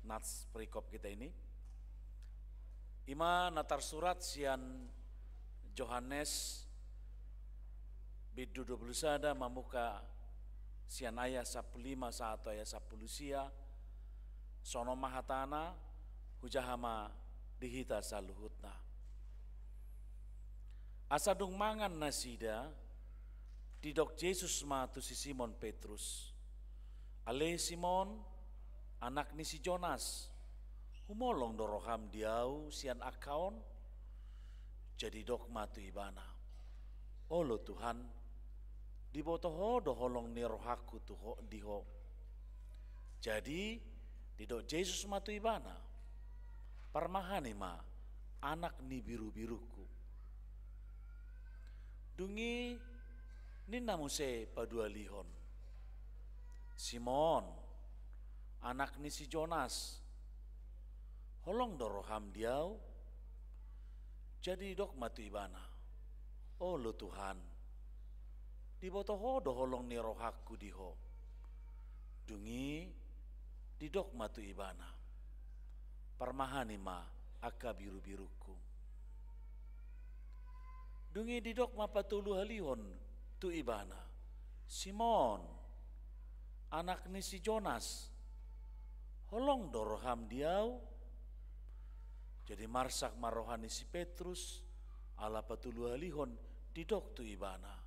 Speaker 12: nats perikop kita ini. Ima natar surat sian Yohanes bidu 20 sada mamuka sian ayat 15 atau ayat 10 sia sono mahatana hujahama dihita saluhutna. Asadung mangan nasida didok Yesus matu si Simon Petrus. Ale Simon anak ni si Jonas. Humolong doroham diau sian akaon jadi dok matu ibana. Olo Tuhan di botoho doholong ni rohaku tuho diho. Jadi di dok Yesus matu ibana. Parmahani ma anak ni biru-biruku. Dungi nina muse padua lihon. Simon anak ni si Jonas. Holong doroham diau. Jadi dok matu ibana. Oh lo Tuhan. Di botoho doholong ni rohaku diho. Dungi di dok matu ibana. Parmahani ma aka biru-biruku. Dungi di dok ma patulu halihon tu ibana. Simon anak ni si Jonas. Holong doroham diau. Jadi marsak marohani si Petrus ala patulu halihon di dok tu ibana.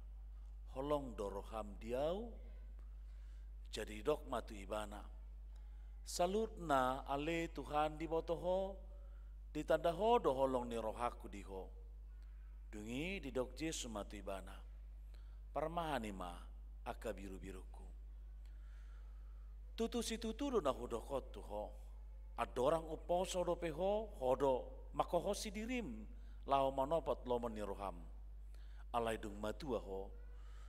Speaker 12: Holong doroham diau. Jadi dok matu ibana. Salutna ale Tuhan di botoho ditandaho doholong ni rohaku diho. Dungi di dok Yesus matu ibana. Parmahani ma aka biru-biruku. Tutu si tutu do nahudokot tuho. Adorang uposo do peho hodo makoho si dirim lao manopot lo meniroham. Alai dung matua ho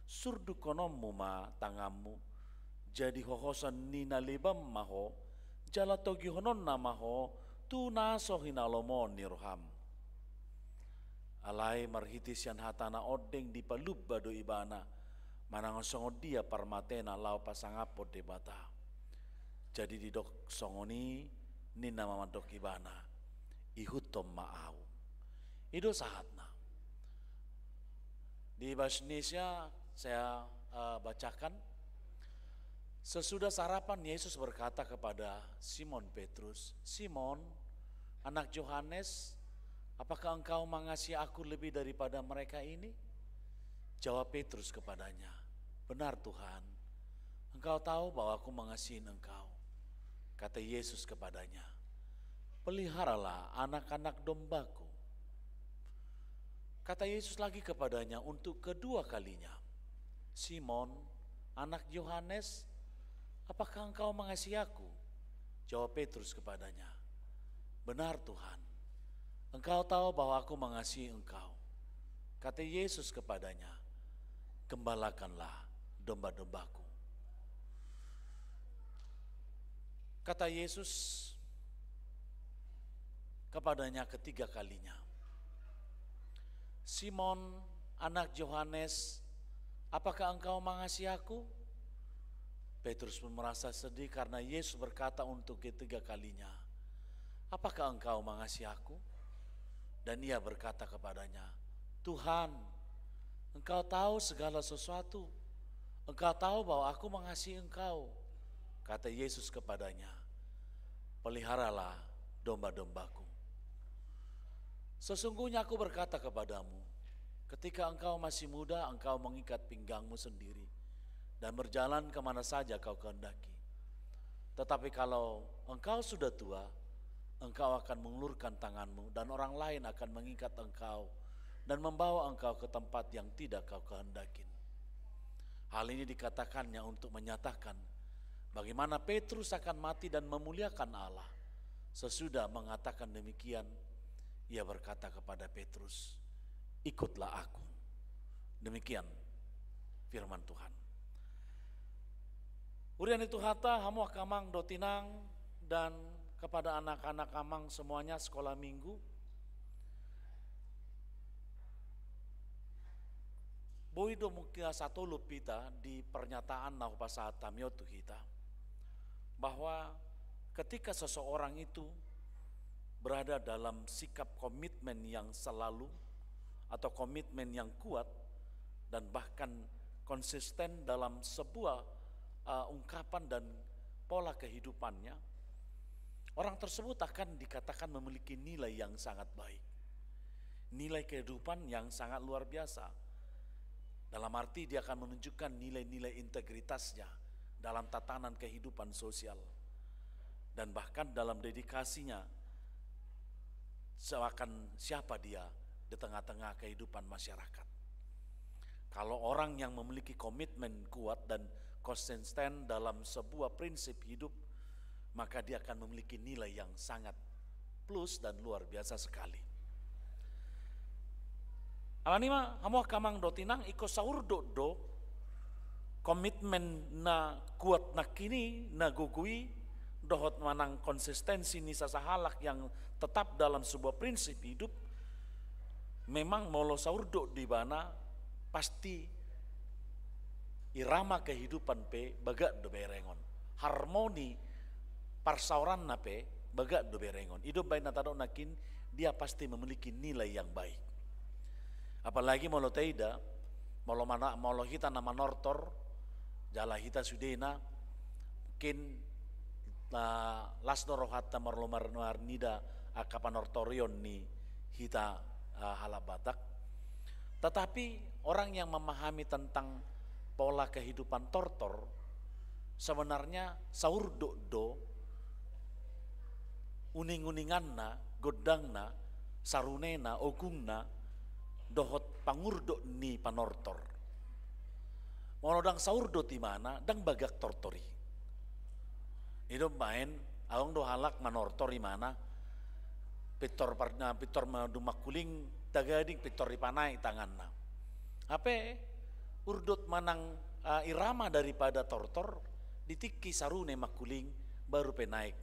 Speaker 12: surdu konommu ma tangamu. Jadi hohosan nina lebam maho jalatogi honon namaho tu naso hinalomo niroham. Alai marhitis yan hatana odeng di palub bado ibana. Manangon songod dia parmatena lau pasangapot debata. Jadi di dok songoni nina mamadok ibana. Ihutom maau. Itu saatna. Di bahasa Indonesia saya bacakan. Sesudah sarapan Yesus berkata kepada Simon Petrus, Simon, anak Yohanes, apakah engkau mengasihi aku lebih daripada mereka ini? Jawab Petrus kepadanya, benar Tuhan, engkau tahu bahwa aku mengasihi engkau. Kata Yesus kepadanya, peliharalah anak-anak dombaku. Kata Yesus lagi kepadanya untuk kedua kalinya, Simon, anak Yohanes, apakah engkau mengasihi aku? Jawab Petrus kepadanya, benar Tuhan, engkau tahu bahwa aku mengasihi engkau. Kata Yesus kepadanya, gembalakanlah domba-dombaku. Kata Yesus kepadanya ketiga kalinya, Simon, anak Yohanes, apakah engkau mengasihi aku? Petrus pun merasa sedih karena Yesus berkata untuk ketiga kalinya, apakah engkau mengasihi aku? Dan ia berkata kepadanya, Tuhan, engkau tahu segala sesuatu. Engkau tahu bahwa aku mengasihi engkau. Kata Yesus kepadanya, peliharalah domba-dombaku. Sesungguhnya aku berkata kepadamu, ketika engkau masih muda, engkau mengikat pinggangmu sendiri dan berjalan kemana saja kau kehendaki. Tetapi kalau engkau sudah tua, engkau akan mengulurkan tanganmu dan orang lain akan mengikat engkau dan membawa engkau ke tempat yang tidak kau kehendaki. Hal ini dikatakannya untuk menyatakan bagaimana Petrus akan mati dan memuliakan Allah. Sesudah mengatakan demikian, ia berkata kepada Petrus, ikutlah aku. Demikian firman Tuhan. Urian itu hata hamu kamang dotinang dan kepada anak-anak kamang semuanya sekolah minggu. Boido mungkin satu lupita di pernyataan nau pasal tamiotu kita bahwa ketika seseorang itu berada dalam sikap komitmen yang selalu atau komitmen yang kuat dan bahkan konsisten dalam sebuah ungkapan dan pola kehidupannya, orang tersebut akan dikatakan memiliki nilai yang sangat baik, nilai kehidupan yang sangat luar biasa. Dalam arti dia akan menunjukkan nilai-nilai integritasnya dalam tatanan kehidupan sosial dan bahkan dalam dedikasinya seakan siapa dia di tengah-tengah kehidupan masyarakat. Kalau orang yang memiliki komitmen kuat dan konsisten dalam sebuah prinsip hidup, maka dia akan memiliki nilai yang sangat plus dan luar biasa sekali. Alanima hamu kamang dotinang iko saur do komitmen na kuat na kini na gugui dohot manang konsistensi ni sasahalak yang tetap dalam sebuah prinsip hidup. Memang molo saur do di mana pasti irama kehidupan pe bagat do berengon, harmoni parsauran na pe bagat do berengon. Hidup baik natado nakin dia pasti memiliki nilai yang baik. Apalagi molo teida, molo hita nama nortor, jala hita sudena, mungkin las norohata marlomar nida akapanortorion ni hita halabatak. Tetapi orang yang memahami tentang pola kehidupan tortor, sebenarnya saur do uning-uninganna, godangna, sarunena, ogungna, dohot pangurdo ni panortor. Monodang saurdo ti mana dang bagak tortori. Itu main awang do halak manortor di mana pitor madumakuling tagading pitor di panai tanganna. Ape urdot manang irama daripada tortor ditiki sarune makuling baru penaik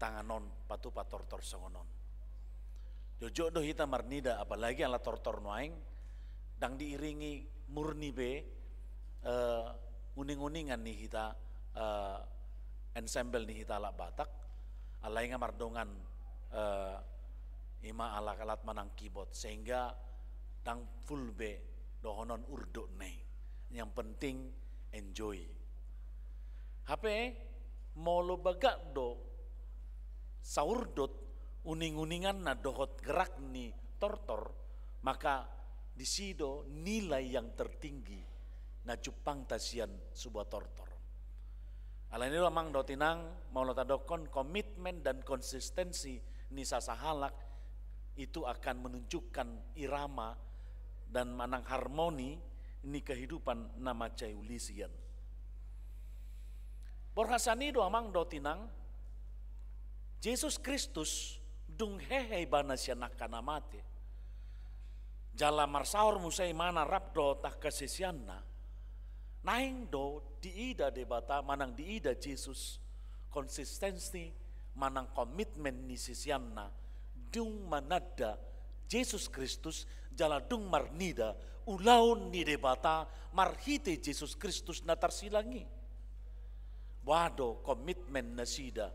Speaker 12: tanganon patu patortor songonon. Jojo do hita marnida apalagi ala tortor noaing dang diiringi murni be uning-uningan nih hita ensemble nih hita ala Batak alai nga mardongan ima ala kalat manang keyboard sehingga dang full be dohonon urdo nei yang penting enjoy. Hape molo bagak do saurdot uning-uningan na dohot gerak ni tortor, maka di sido nilai yang tertinggi na cupang tasian sebuah tortor. Alain itu amang dotinang mau tadokon komitmen dan konsistensi ni sasahalak itu akan menunjukkan irama dan manang harmoni ni kehidupan nama cayulisian. Borhasani do amang dotinang Yesus Kristus dung hehe bana sianak kana mate. Jala marsaur musai mana rabdo tak kesesianna. Naing do diida debata manang diida Yesus konsistensi manang komitmen ni sisianna dung manada Yesus Kristus jala dung marnida ulaun ni debata marhite Yesus Kristus na tarsilangi. Wado komitmen na sida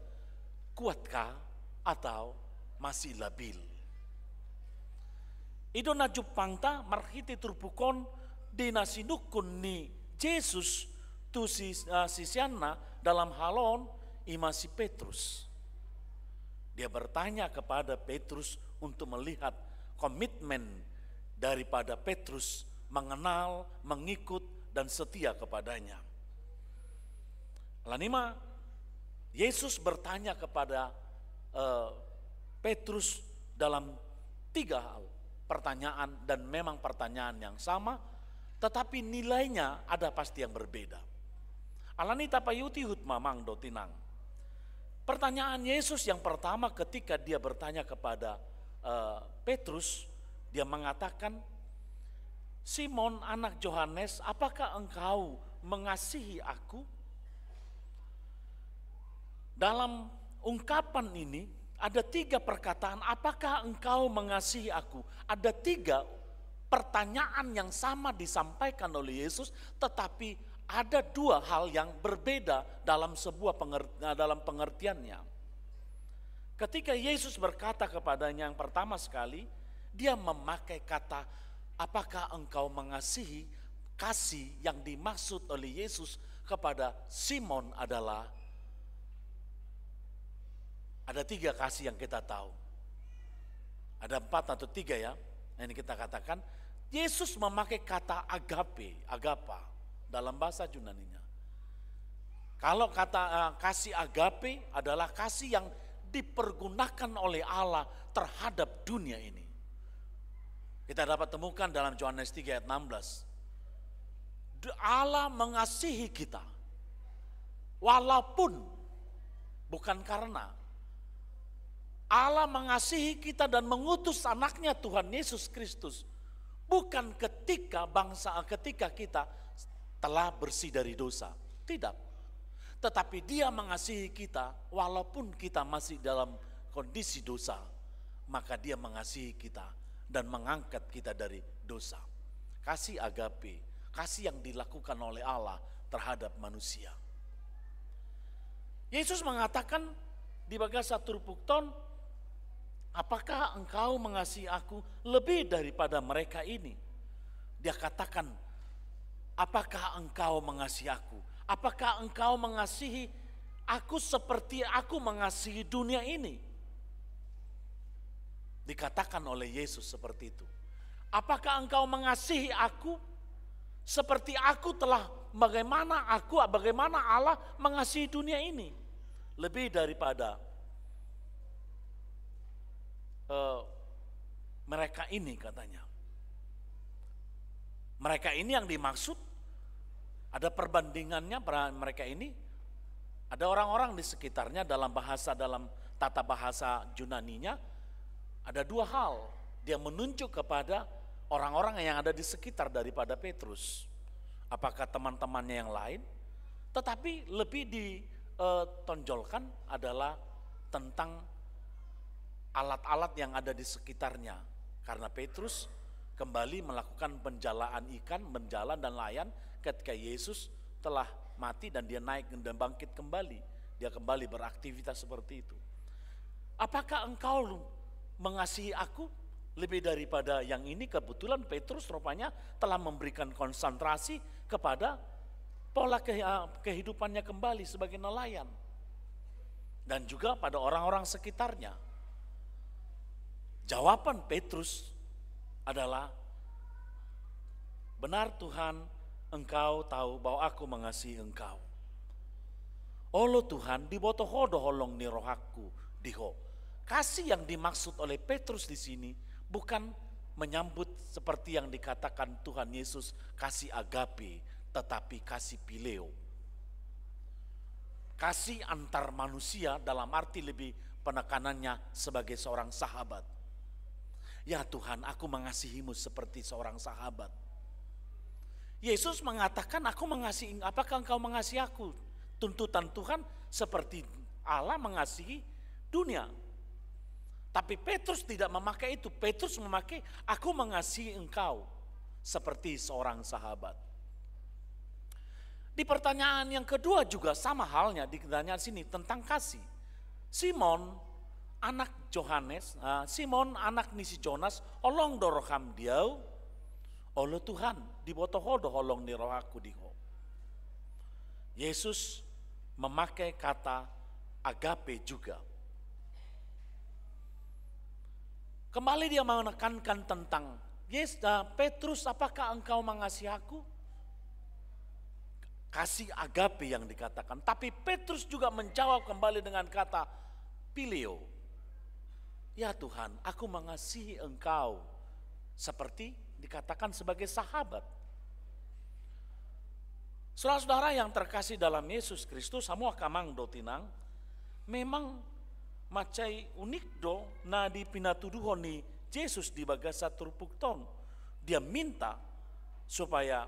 Speaker 12: kuatkah atau masih labil. Ido na jupangta marhiti turbukon di nasinukun ni Yesus tu sisianna dalam halon ima si Petrus. Dia bertanya kepada Petrus untuk melihat komitmen daripada Petrus mengenal, mengikut dan setia kepadanya. Lanima Yesus bertanya kepada Petrus dalam 3 hal pertanyaan, dan memang pertanyaan yang sama, tetapi nilainya ada pasti yang berbeda. Alani tapayuti hut mamang do tinang. Pertanyaan Yesus yang pertama ketika dia bertanya kepada Petrus, dia mengatakan, Simon anak Yohanes, apakah engkau mengasihi aku? Dalam ungkapan ini ada 3 perkataan, apakah engkau mengasihi aku? Ada 3 pertanyaan yang sama disampaikan oleh Yesus, tetapi ada 2 hal yang berbeda dalam dalam pengertiannya. Ketika Yesus berkata kepadanya yang pertama sekali, dia memakai kata, apakah engkau mengasihi? Kasih yang dimaksud oleh Yesus kepada Simon adalah, ada 3 kasih yang kita tahu. Ada 4 atau 3 ya. Ini kita katakan, Yesus memakai kata agape, agapa dalam bahasa Yunaninya. Kalau kata kasih agape adalah kasih yang dipergunakan oleh Allah terhadap dunia ini. Kita dapat temukan dalam Yohanes 3 ayat 16. Allah mengasihi kita. Walaupun, bukan karena. Allah mengasihi kita dan mengutus anaknya Tuhan Yesus Kristus. Bukan ketika kita telah bersih dari dosa. Tidak. Tetapi dia mengasihi kita walaupun kita masih dalam kondisi dosa. Maka dia mengasihi kita dan mengangkat kita dari dosa. Kasih agape, kasih yang dilakukan oleh Allah terhadap manusia. Yesus mengatakan di Bagasa Turpukton, apakah engkau mengasihi aku lebih daripada mereka ini? Dia katakan, apakah engkau mengasihi aku? Apakah engkau mengasihi aku seperti aku mengasihi dunia ini? Dikatakan oleh Yesus seperti itu. Apakah engkau mengasihi aku seperti aku telah, bagaimana Allah mengasihi dunia ini? Lebih daripada mereka ini katanya. Mereka ini yang dimaksud, ada perbandingannya mereka ini. Ada orang-orang di sekitarnya dalam tata bahasa Yunaninya, ada 2 hal. Dia menunjuk kepada orang-orang yang ada di sekitar daripada Petrus. Apakah teman-temannya yang lain? Tetapi lebih ditonjolkan adalah tentang alat-alat yang ada di sekitarnya. Karena Petrus kembali melakukan penjalaan ikan, menjalan dan layan ketika Yesus telah mati dan dia naik dan bangkit kembali. Dia kembali beraktivitas seperti itu. Apakah engkau mengasihi aku lebih daripada yang ini? Kebetulan Petrus rupanya telah memberikan konsentrasi kepada pola kehidupannya kembali sebagai nelayan. Dan juga pada orang-orang sekitarnya. Jawaban Petrus adalah, benar Tuhan, engkau tahu bahwa aku mengasihi engkau. Olo Tuhan, dibotoho doholong ni rohaku diho. Kasih yang dimaksud oleh Petrus di sini bukan menyambut seperti yang dikatakan Tuhan Yesus kasih agape, tetapi kasih pileo. Kasih antar manusia dalam arti lebih penekanannya sebagai seorang sahabat. Ya Tuhan, aku mengasihimu seperti seorang sahabat. Yesus mengatakan, aku mengasihi, apakah engkau mengasihi aku? Tuntutan Tuhan seperti Allah mengasihi dunia. Tapi Petrus tidak memakai itu. Petrus memakai, aku mengasihi engkau seperti seorang sahabat. Di pertanyaan yang kedua juga sama halnya, ditanya sini tentang kasih. Simon anak Yohanes, Simon anak nisi Jonas, olong doroham diau, olo Tuhan, dibotoho doholong ni rohaku diho. Yesus memakai kata agape juga. Kembali dia menekankan tentang Petrus, apakah engkau mengasihi aku? kasih agape yang dikatakan. Tapi Petrus juga menjawab kembali dengan kata Phileo. Ya Tuhan, aku mengasihi Engkau seperti dikatakan sebagai sahabat. Saudara-saudara yang terkasih dalam Yesus Kristus, semua kamang do tinang, memang macai unik do na di pinatuduhon ni Yesus di bagasa turpukton. Dia minta supaya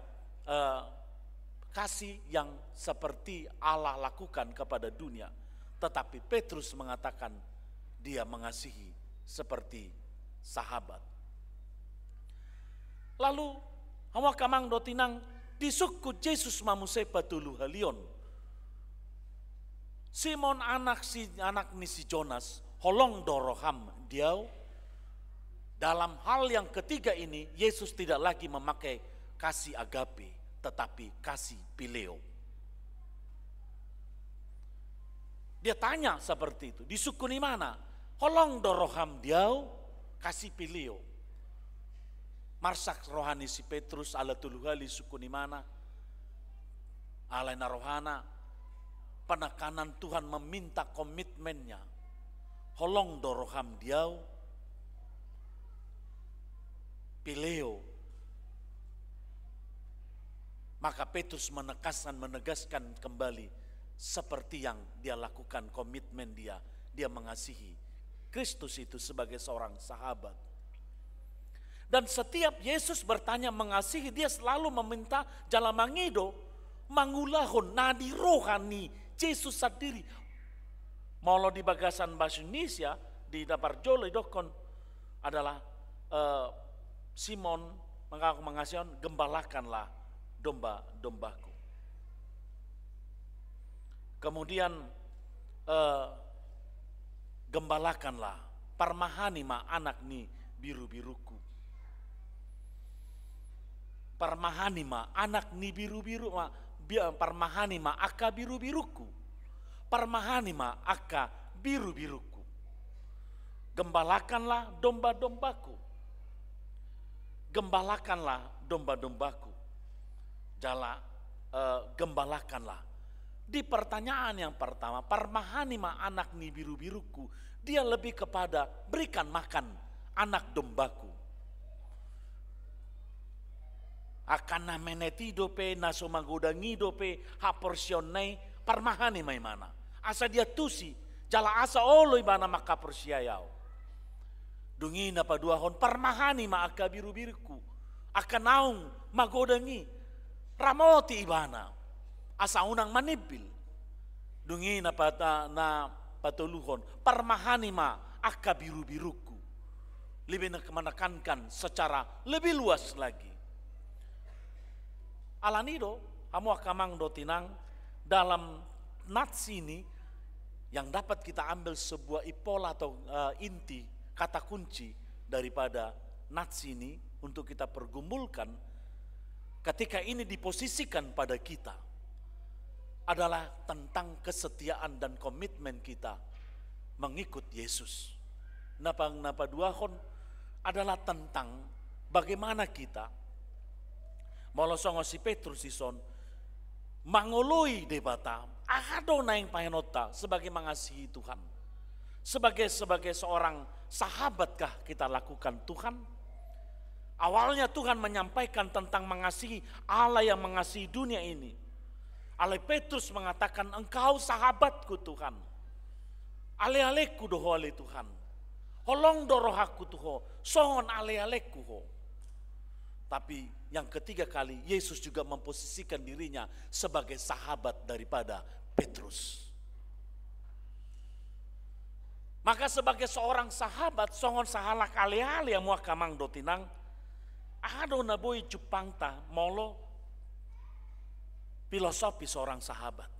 Speaker 12: kasih yang seperti Allah lakukan kepada dunia. Tetapi Petrus mengatakan dia mengasihi seperti sahabat. Lalu hawa kamang do tinang disukut Yesus mamusai patulu halion. Simon anak ni si Jonas holong doroham diau. Dalam hal yang ketiga ini Yesus tidak lagi memakai kasih agape, tetapi kasih Phileo. Dia tanya seperti itu, disukuni mana? Holong doroham diau, kasih Phileo. Marsak rohani si Petrus ala tuluhali sukuni mana? Ala narohana, penekanan Tuhan meminta komitmennya. Holong doroham diau, Phileo. Maka Petrus menegaskan kembali seperti yang dia lakukan komitmen dia. Dia mengasihi Kristus itu sebagai seorang sahabat. Dan setiap Yesus bertanya mengasihi, dia selalu meminta jalan mangido, mangulahon, nadi rohani, Yesus sendiri. Maulo di bagasan bahasa Indonesia, di dapar jolo dokon adalah Simon mengaku mengasihi, gembalakanlah domba-dombaku. Kemudian gembalakanlah, parmahani ma anak ni biru-biruku. Parmahani ma anak ni biru-biru, parmahani ma aka biru-biruku. Parmahani ma aka biru-biruku. Gembalakanlah domba-dombaku. Gembalakanlah domba-dombaku. Gembalakanlah. Di pertanyaan yang pertama, parmahani ma anak ni biru-biruku, dia lebih kepada berikan makan anak dombaku. Akan meneti dope naso magodangi dope haporsionai parmahani mai mana. Asa dia tusi jala asa olo ibana maka persiayau. Dungi na paduahon parmahani ma aka biru-biruku. Akan naung magodangi ramoti ibana. Asa unang manibil. Dungi na patuluhon parmahani ma aka biru-biruku. Lebih menekankan secara lebih luas lagi. Alanido, hamu akamang do tinang dalam nats ini yang dapat kita ambil sebuah ipola atau inti kata kunci daripada nats ini untuk kita pergumulkan ketika ini diposisikan pada kita adalah tentang kesetiaan dan komitmen kita mengikut Yesus. Napa duahon adalah tentang bagaimana kita molosongo si Petrus ison mangoloi debata ahado naing pahenota sebagai mengasihi Tuhan. Sebagai seorang sahabatkah kita lakukan Tuhan? Awalnya Tuhan menyampaikan tentang mengasihi Allah yang mengasihi dunia ini. Ale Petrus mengatakan engkau sahabatku Tuhan. Ale-aleku doho ale Tuhan. Holong dorohaku tuho, songon ale-aleku ho. Tapi yang ketiga kali Yesus juga memposisikan dirinya sebagai sahabat daripada Petrus. Maka sebagai seorang sahabat songon sahala kali-kali yang muakamang dotinang ado naboi jupangta molo filosofi seorang sahabat.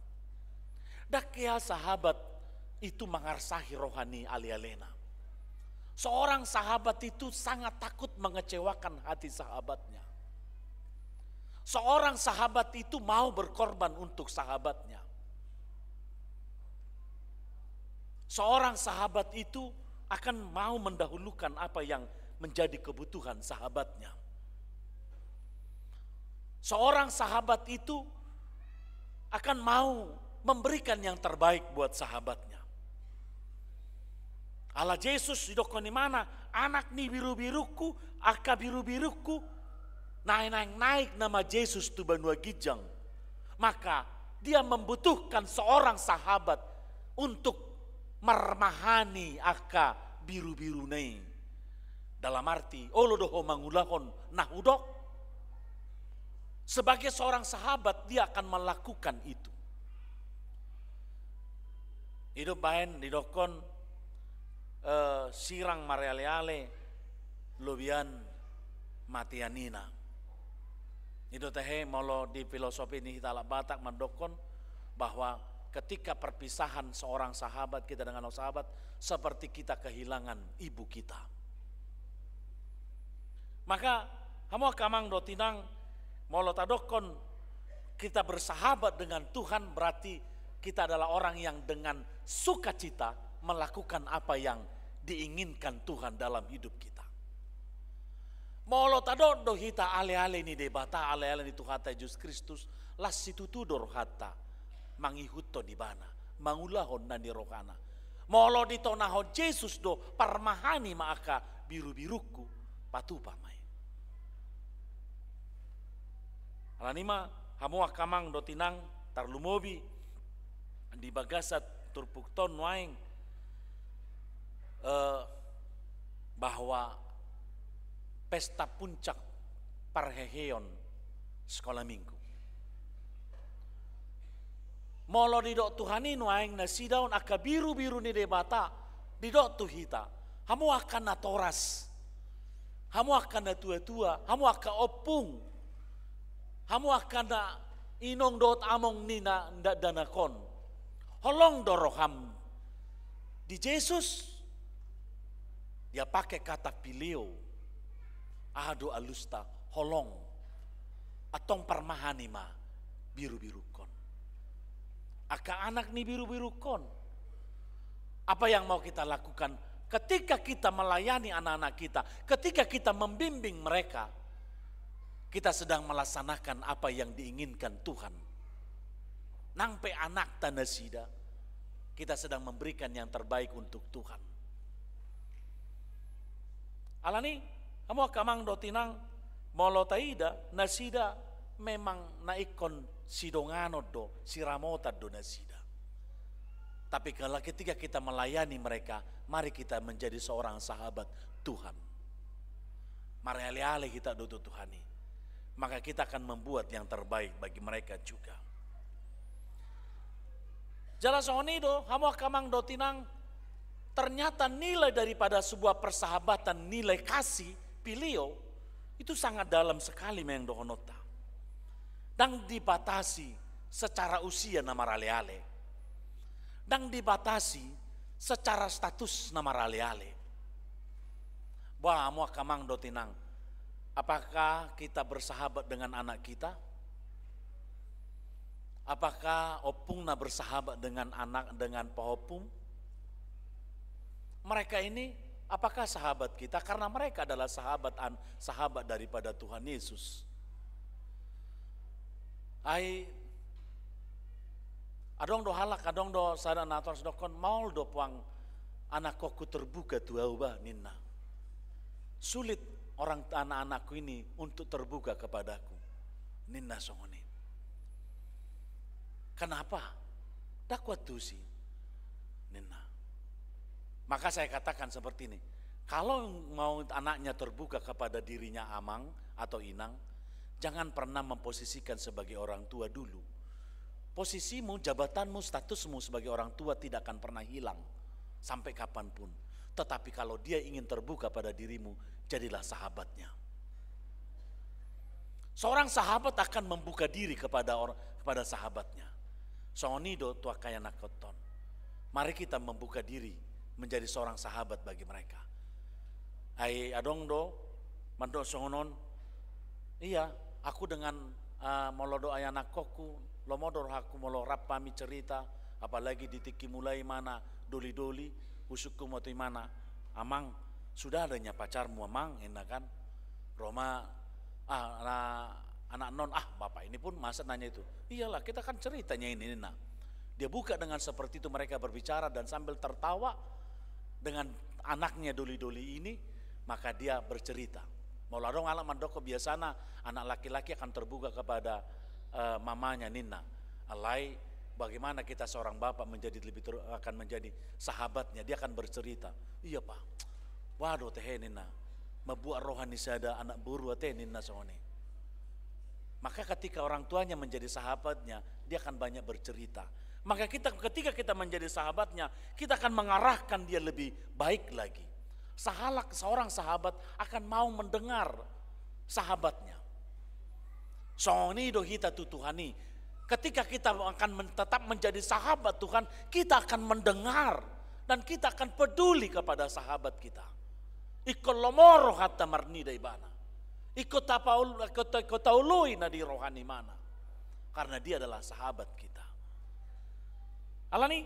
Speaker 12: Dakia sahabat itu mengarsahi rohani ali-alena. Seorang sahabat itu sangat takut mengecewakan hati sahabatnya. Seorang sahabat itu mau berkorban untuk sahabatnya. Seorang sahabat itu akan mau mendahulukan apa yang menjadi kebutuhan sahabatnya. Seorang sahabat itu akan mau memberikan yang terbaik buat sahabatnya. Allah Yesus hidupkan di mana? Anak ni biru-biruku, aka biru-biruku, naik nama Yesus tu banua gijang. Maka dia membutuhkan seorang sahabat untuk mermahani aka biru-biru nei. Dalam arti, olo doho mangulahon nahudok. Sebagai seorang sahabat dia akan melakukan itu. Hidup bahen didokon sirang mareale-ale lobian matianina. Itu teh molo di filosofi ini kita Batak mendokon bahwa ketika perpisahan seorang sahabat kita dengan sahabat seperti kita kehilangan ibu kita. Maka kamu kamang do tinang molo tadokon kita bersahabat dengan Tuhan berarti kita adalah orang yang dengan sukacita melakukan apa yang diinginkan Tuhan dalam hidup kita. Molo tadodo hita ale-ale ni debata ale-ale ni Tuhan Yesus Kristus las situ tudor hata mangihuto di bana mangulahon na di rohana. Molo di tonahon Yesus do parmahani maaka biru-biruku patupa mai. Alanima hamu akamang do tinang tarlumobi di bagasat turpukton waing bahwa pesta puncak parheheon sekolah minggu. Molo didok Tuhanin waing nasidaun aka biru-biru ni debata didok tuhita. Hamu akan natoras. Hamu akan natua-tua, hamu akan opung. Hamu akan na inong dot among nina ndak danakon. Holong doroham di Yesus dia pakai kata pilio ado alusta holong atong parmahanima biru-biru kon. Aka anak ni biru-biru kon. Apa yang mau kita lakukan ketika kita melayani anak-anak kita, ketika kita membimbing mereka, kita sedang melaksanakan apa yang diinginkan Tuhan. Nangpe anak tanasida, kita sedang memberikan yang terbaik untuk Tuhan. Alani, kamu kamang dotinang molo taida nasida memang naikon sidongano do siramota do nasida. Tapi kalau ketika kita melayani mereka, mari kita menjadi seorang sahabat Tuhan. Mari ale-ale kita do Tuhani. Maka kita akan membuat yang terbaik bagi mereka juga. Jelas onido, hamu kamang dotinang ternyata nilai daripada sebuah persahabatan, nilai kasih, pilio, itu sangat dalam sekali meng dohonota. Dan dibatasi secara usia nama rale-ale. Dan dibatasi secara status nama rale-ale. Wah, hamu kamang dotinang. Apakah kita bersahabat dengan anak kita? Apakah opungna bersahabat dengan anak dengan pohopung? Mereka ini apakah sahabat kita? Karena mereka adalah sahabat daripada Tuhan Yesus. Adong do halak, adong do sada nator sedokon maul do puang anak koku terbuka tuauba ninna. Sulit orang anak-anakku ini untuk terbuka kepadaku. Ninna songoni. Kenapa? Dakwat tusi. Ninna. Maka saya katakan seperti ini. Kalau mau anaknya terbuka kepada dirinya amang atau inang, jangan pernah memposisikan sebagai orang tua dulu. Posisimu, jabatanmu, statusmu sebagai orang tua tidak akan pernah hilang. Sampai kapanpun. Tetapi kalau dia ingin terbuka pada dirimu, jadilah sahabatnya. Seorang sahabat akan membuka diri kepada sahabatnya. Sonido tua kaya nakoton. Mari kita membuka diri menjadi seorang sahabat bagi mereka. Adong do mando songonon. Iya, aku dengan molodo ayanak koku, lomodor aku molo rapami cerita, apalagi ditiki mulai mana doli-doli, usukku mau mana, amang sudah adanya pacarmu amang, enak kan? Roma Anak non, bapak ini pun masa nanya itu. Iyalah, kita kan ceritanya ini, Nina. Dia buka dengan seperti itu, mereka berbicara dan sambil tertawa dengan anaknya doli-doli ini, maka dia bercerita. Maulah dong alam mandoko biasana anak laki-laki akan terbuka kepada mamanya Nina. Alai bagaimana kita seorang bapak akan menjadi sahabatnya, dia akan bercerita. Iya pak, waduh teh Nina, membuat rohani sada anak buru teh Nina soalnya. Maka ketika orang tuanya menjadi sahabatnya, dia akan banyak bercerita. Maka ketika kita menjadi sahabatnya, kita akan mengarahkan dia lebih baik lagi. Seorang sahabat akan mau mendengar sahabatnya. Soalnya do kita tutuhani. Ketika kita akan tetap menjadi sahabat Tuhan, kita akan mendengar dan kita akan peduli kepada sahabat kita. Ikut lomoro hatta marni daibana. Ikut taului nadi rohani mana. Karena dia adalah sahabat kita. Alani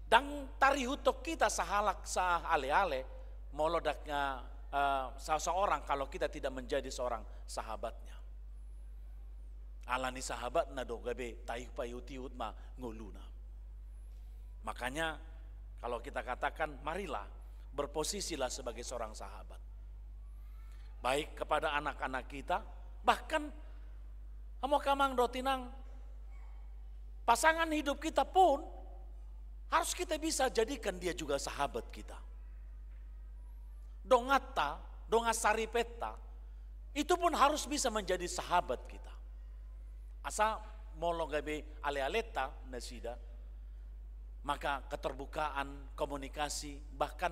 Speaker 12: dang tari hutok kita sahalak ale-ale molodaknya seseorang kalau kita tidak menjadi seorang sahabatnya. Alani sahabat na do gabe taih payutiut ma nguluna. Makanya kalau kita katakan marilah berposisilah sebagai seorang sahabat. Baik kepada anak-anak kita, bahkan amo kamang dotinang pasangan hidup kita pun harus kita bisa jadikan dia juga sahabat kita. Dongata, dongasaripeta, itu pun harus bisa menjadi sahabat kita. Asa molo gabe ale-aleta nasida, maka keterbukaan, komunikasi, bahkan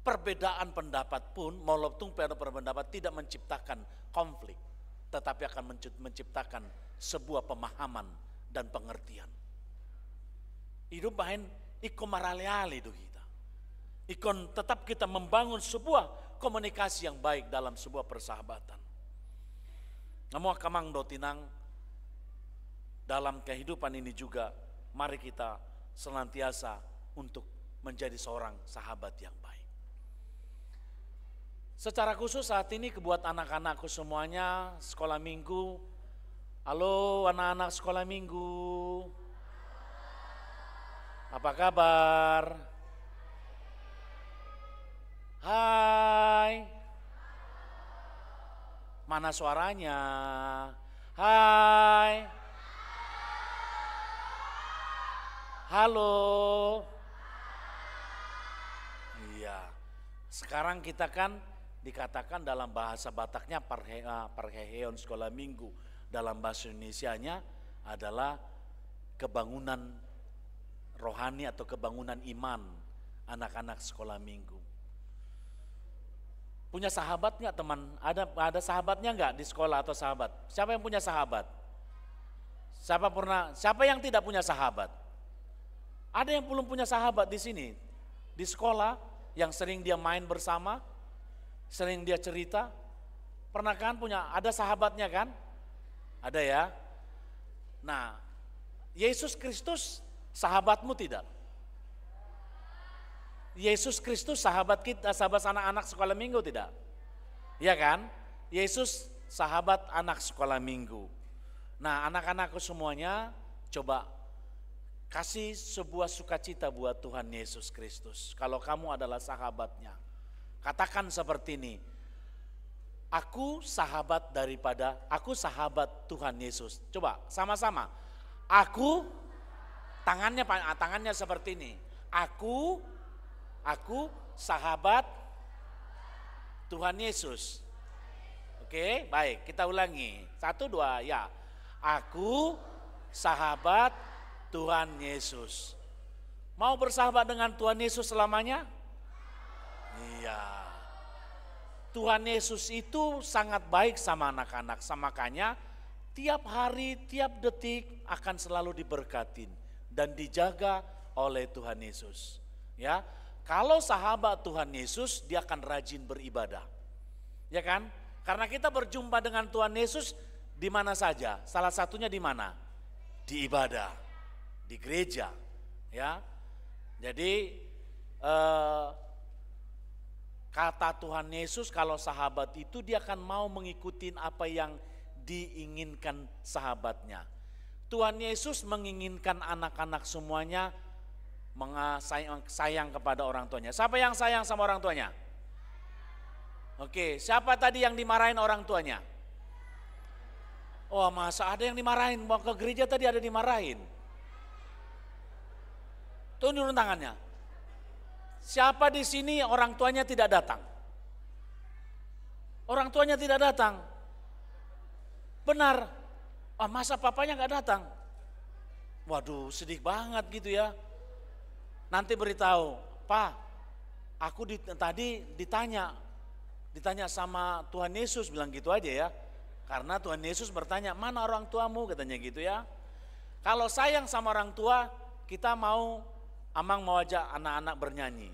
Speaker 12: perbedaan pendapat pun, walaupun perbedaan pendapat tidak menciptakan konflik, tetapi akan menciptakan sebuah pemahaman dan pengertian. Hidup bahen ikon marale-ale itu kita. Ikon tetap kita membangun sebuah komunikasi yang baik dalam sebuah persahabatan. Namun kamang dotinang dalam kehidupan ini juga mari kita senantiasa untuk menjadi seorang sahabat yang baik. Secara khusus saat ini kebuat anak-anakku semuanya sekolah minggu. Halo anak-anak sekolah minggu. Apa kabar? Hai. Mana suaranya? Hai. Halo. Iya. Sekarang kita kan dikatakan dalam bahasa Bataknya parheheon sekolah minggu, dalam bahasa Indonesianya adalah kebangunan rohani atau kebangunan iman anak-anak sekolah minggu. Punya sahabat nggak teman? Ada sahabatnya nggak di sekolah atau sahabat? Siapa yang punya sahabat? Siapa yang tidak punya sahabat? Ada yang belum punya sahabat di sini, di sekolah yang sering dia main bersama, sering dia cerita. Pernah kan punya, ada sahabatnya kan? Ada ya. Nah, Yesus Kristus sahabatmu tidak? Yesus Kristus sahabat kita, sahabat anak-anak sekolah minggu tidak? Iya kan? Yesus sahabat anak sekolah minggu. Nah, anak-anakku semuanya coba kasih sebuah sukacita buat Tuhan Yesus Kristus. Kalau kamu adalah sahabatnya, katakan seperti ini. Aku sahabat sahabat Tuhan Yesus. Coba sama-sama. Aku, tangannya seperti ini. Aku sahabat Tuhan Yesus. Oke, baik, kita ulangi. 1, 2, ya. Aku sahabat Tuhan Yesus. Mau bersahabat dengan Tuhan Yesus selamanya? Iya. Tuhan Yesus itu sangat baik sama anak-anak. Makanya tiap hari, tiap detik akan selalu diberkatin dan dijaga oleh Tuhan Yesus. Ya, kalau sahabat Tuhan Yesus, dia akan rajin beribadah. Ya kan? Karena kita berjumpa dengan Tuhan Yesus di mana saja. Salah satunya di mana? Di ibadah, di gereja. Ya. Jadi kata Tuhan Yesus, kalau sahabat itu dia akan mau mengikuti apa yang diinginkan sahabatnya. Tuhan Yesus menginginkan anak-anak semuanya sayang kepada orang tuanya. Siapa yang sayang sama orang tuanya? Oke, siapa tadi yang dimarahin orang tuanya? Oh, masa ada yang dimarahin? Mau ke gereja tadi ada dimarahin. Tunjukkan tangannya. Siapa di sini orang tuanya tidak datang? Orang tuanya tidak datang. Benar. Oh, masa papanya nggak datang? Waduh, sedih banget gitu ya. Nanti beritahu, Pak, aku tadi ditanya sama Tuhan Yesus, bilang gitu aja ya. Karena Tuhan Yesus bertanya, mana orang tuamu, katanya gitu ya. Kalau sayang sama orang tua, kita Amang mau ajak anak-anak bernyanyi.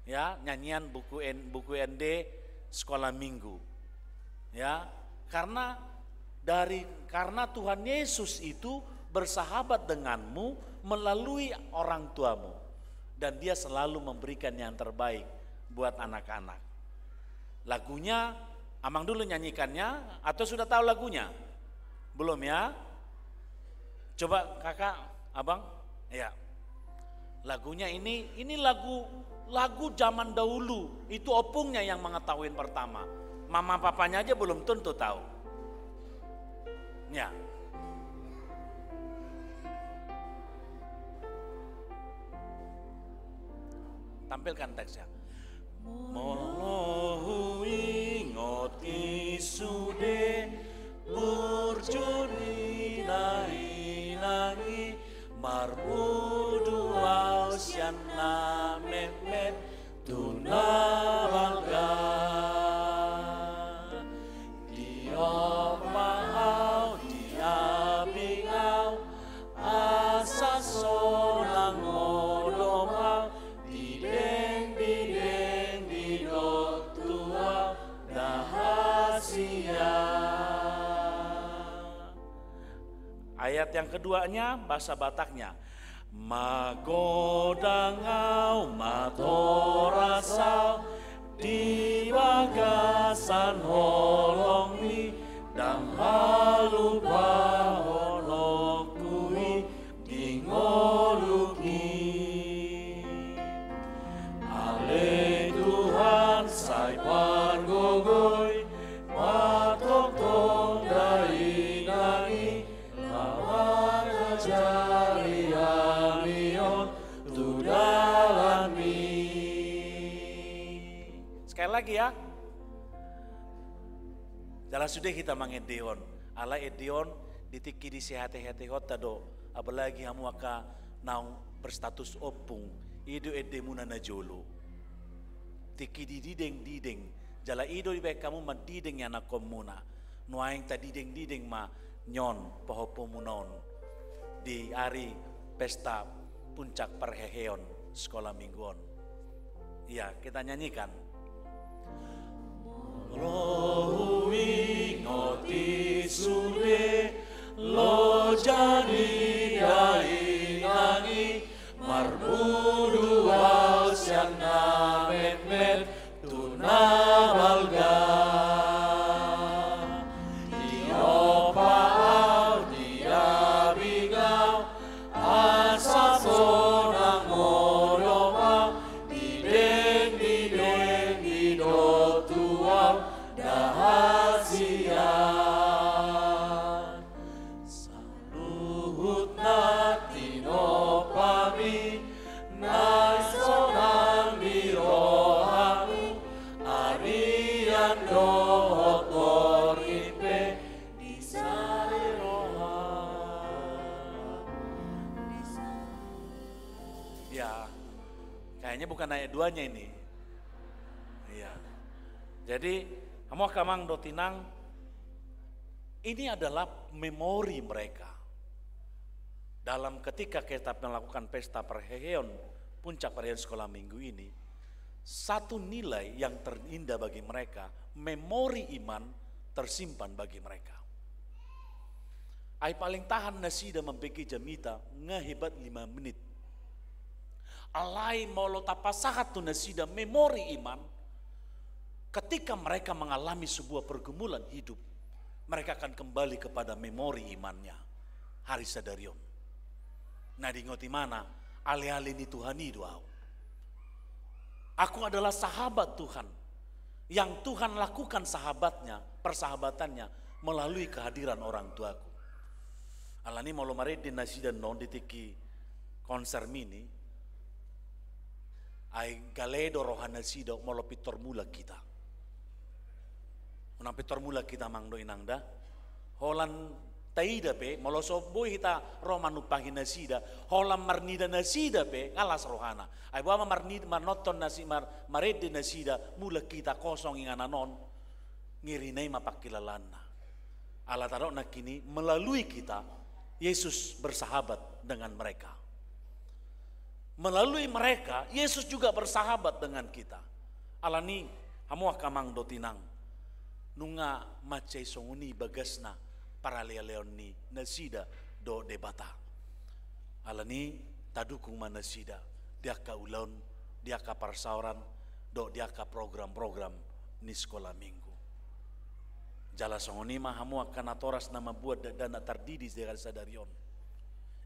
Speaker 12: Ya, nyanyian buku ND sekolah minggu. Ya, karena Tuhan Yesus itu bersahabat denganmu melalui orang tuamu. Dan dia selalu memberikan yang terbaik buat anak-anak. Lagunya, Amang dulu nyanyikannya atau sudah tahu lagunya? Belum ya? Coba kakak, abang. Ya. Lagunya ini lagu zaman dahulu. Itu opungnya yang mengetahui pertama. Mama papanya aja belum tentu tahu. Ya. Tampilkan teksnya. Mohui ngoti sude burjuni nai nangi marbudu ausian na mehmet tunabalga diopau diabingau asa solang modomau dideng didot tua dahasia. Ayat yang keduanya bahasa Bataknya. Magodangau matorasau di bagasan holongi dan halupa holokui dingoluki. Ale Tuhan sai pargogoi matotong dai nangi lawan jari amion tudalami. Sekali lagi ya. Dalam sudah kita mengedeon, ala edeon ditiki di sehati-hati hota do, apalagi hamu aka naung berstatus opung, ido edemu nana jolo. Tiki di dideng, jala ido ibe kamu mandideng yana komuna, nuaing ta dideng ma nyon pohopomunon di hari pesta puncak perheheon sekolah mingguan. Iya, kita nyanyikan. Lohui ngoti sude lo jadi dai nangi marbudu ausian na mehmet tunabalga diopau diabingau asa sonang modoma dideng didot tua dahasian saluhut natino pami naisonang birohamu arian dohot loripe disari rohan. Ya, kayaknya bukan ayat 2-nya ini. Iya. Jadi kamu kamang dotinang, ini adalah memori mereka. Dalam ketika kita melakukan pesta perheheon, puncak perheheon sekolah minggu ini, satu nilai yang terindah bagi mereka, memori iman tersimpan bagi mereka. Ai paling tahan nasida mempeki jamita, ngehebat 5 menit. Alai molo tapasahat tu nasida memori iman, ketika mereka mengalami sebuah pergumulan hidup, mereka akan kembali kepada memori imannya. Hari sadarion. Nah dingoti mana? Ale-ale ni Tuhan itu aku adalah sahabat Tuhan. Yang Tuhan lakukan persahabatannya melalui kehadiran orang tuaku. Alani mau lomare di nasi dan non ditiki konser mini. Ai galedo rohana sido mau pitor mula kita. Unang pitor mula kita mangdo inangda. Holan taida pe moloso boy hita romanu pagina sida holam marnida nasida pe ngalas rohana ai bawa marnid marnoton nasi marede nasida mula kita kosong ingananon ngirinai mapakilalana ala taro nakini melalui kita Yesus bersahabat dengan mereka, melalui mereka Yesus juga bersahabat dengan kita. Alani hamu akamang dotinang nunga macai songuni bagasna para leon ni nasida do debata. Alani tadukung manasida dia ka ulon, dia ka parsauran, do dia ka program-program ni sekolah minggu. Jala songoni mah hamu akan atoras nama buat dana tardidi dengan sadarion.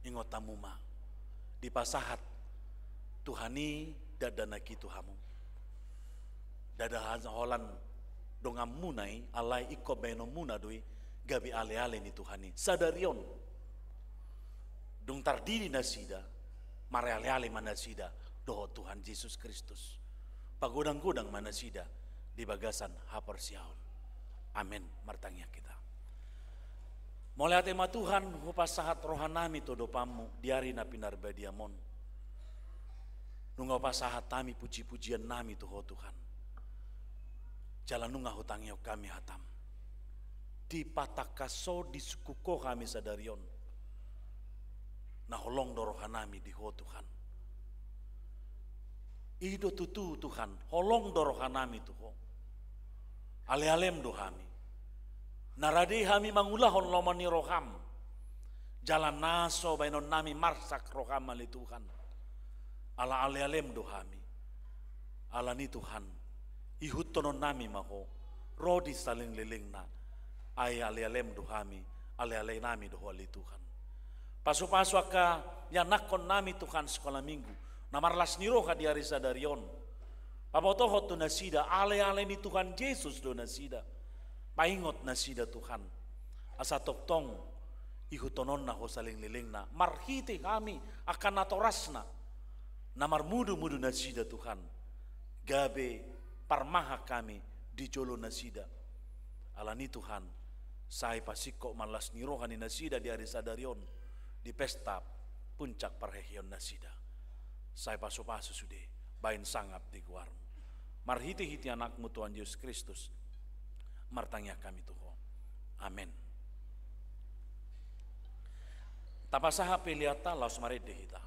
Speaker 12: Ingot tamu mah di pasahat Tuhani dadana kitu hamu. Dada holan dongam munai alai iko beno muna doi gabi ale-ale ni Tuhani sadarion dong tardidi nasida mare ale-ale manasida doho Tuhan Yesus Kristus pagodang-godang manasida di bagasan hapar siaul. Amin martangnya kita. Mulai tema Tuhan hupas sahat rohanami todo pamu diari na pinarbadiamon. Nunga pasahat tami puji-pujian nami tuho Tuhan. Jalan nunga hutangnya kami hatam. Di patakaso di sukuko kami sadarion. Nah holong dorohanami di ho Tuhan. Ido tutu Tuhan, holong dorohanami tuho. Ale-alem dohami. Narade hami mangulahon lomani roham. Jalan naso bainon nami marsak roham ali Tuhan. Ala ale-alem dohami. Ala ni Tuhan. Ihutonon nami maho. Rodi saling lilingna. Ay ale-alem dohami. Ale-ale nami doho ali Tuhan. Pasu-pasu aka yanakon nami Tuhan sekolah minggu. Namarlas niroha di hari sadarion. Pamotoho tu nasida ale-ale ni Tuhan Yesus do nasida. Paingot nasida Tuhan. Asa toktong ihutonon na ho saling lilingna. Marhiti kami akan natorasna. Namar mudu-mudu nasida Tuhan. Gabe parmaha kami di jolo nasida. Alani Tuhan. Saya pasiko malas nirohan ni nasida di hari sadarion. Di pesta puncak parhehion nasida. Saya pasu-pasu sudah. Bain sangap di guarmu. Marhiti-hiti anakmu Tuhan Yesus Kristus. Martangnya kami Tuhan. Amin. Tapasaha peliata laos marede hita.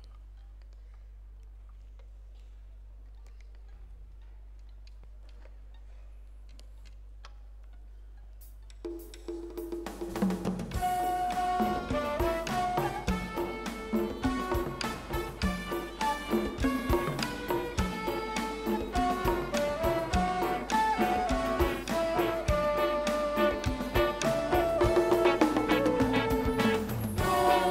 Speaker 9: Oh,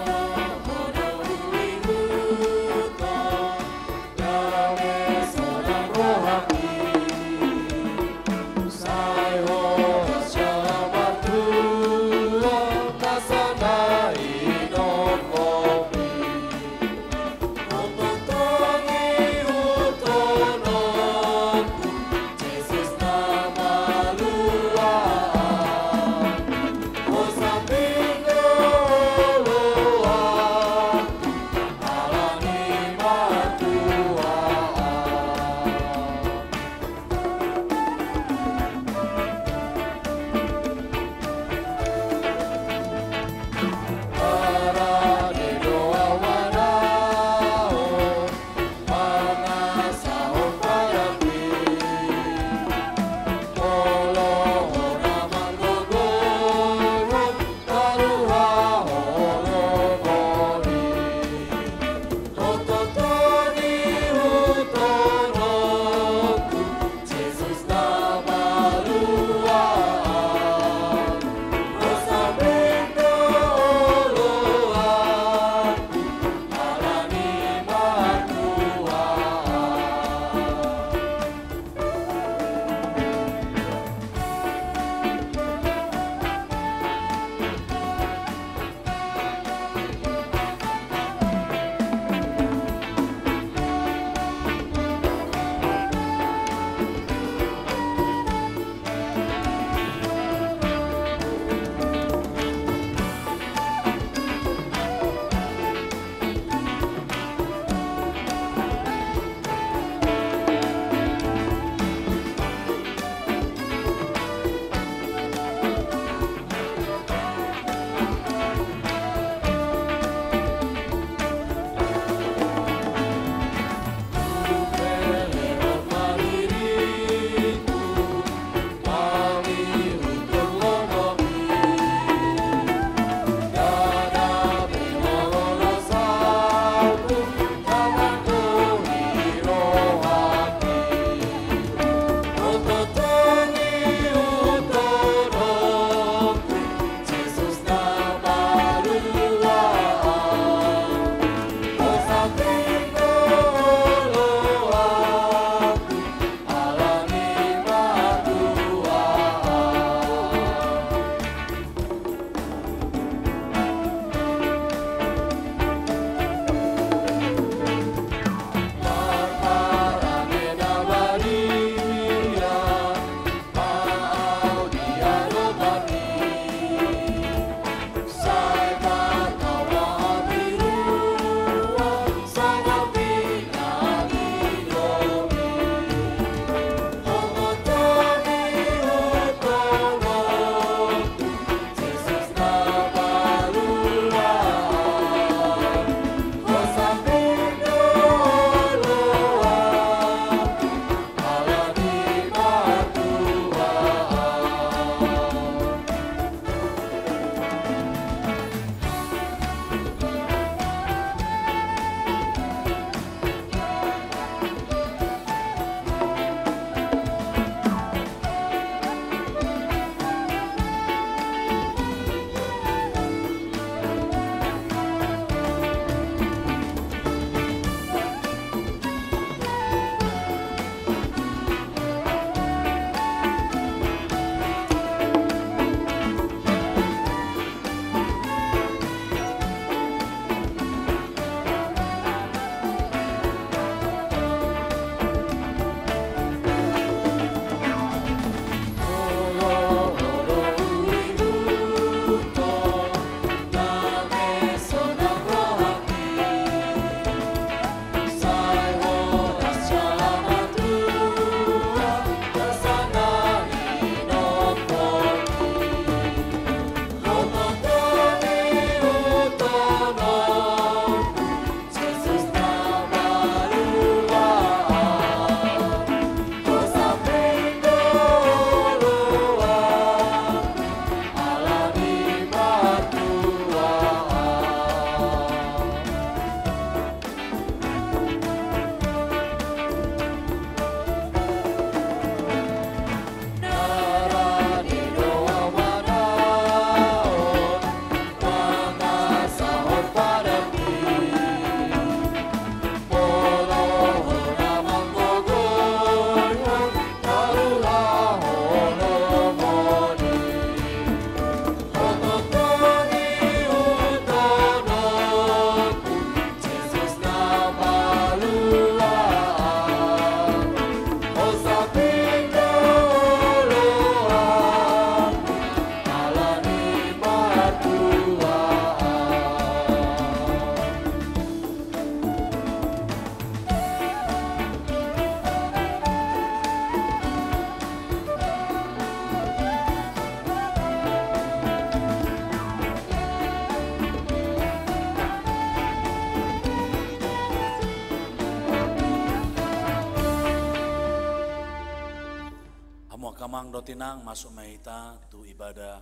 Speaker 12: Hamu kamang do tinang masuk mahita tu ibadah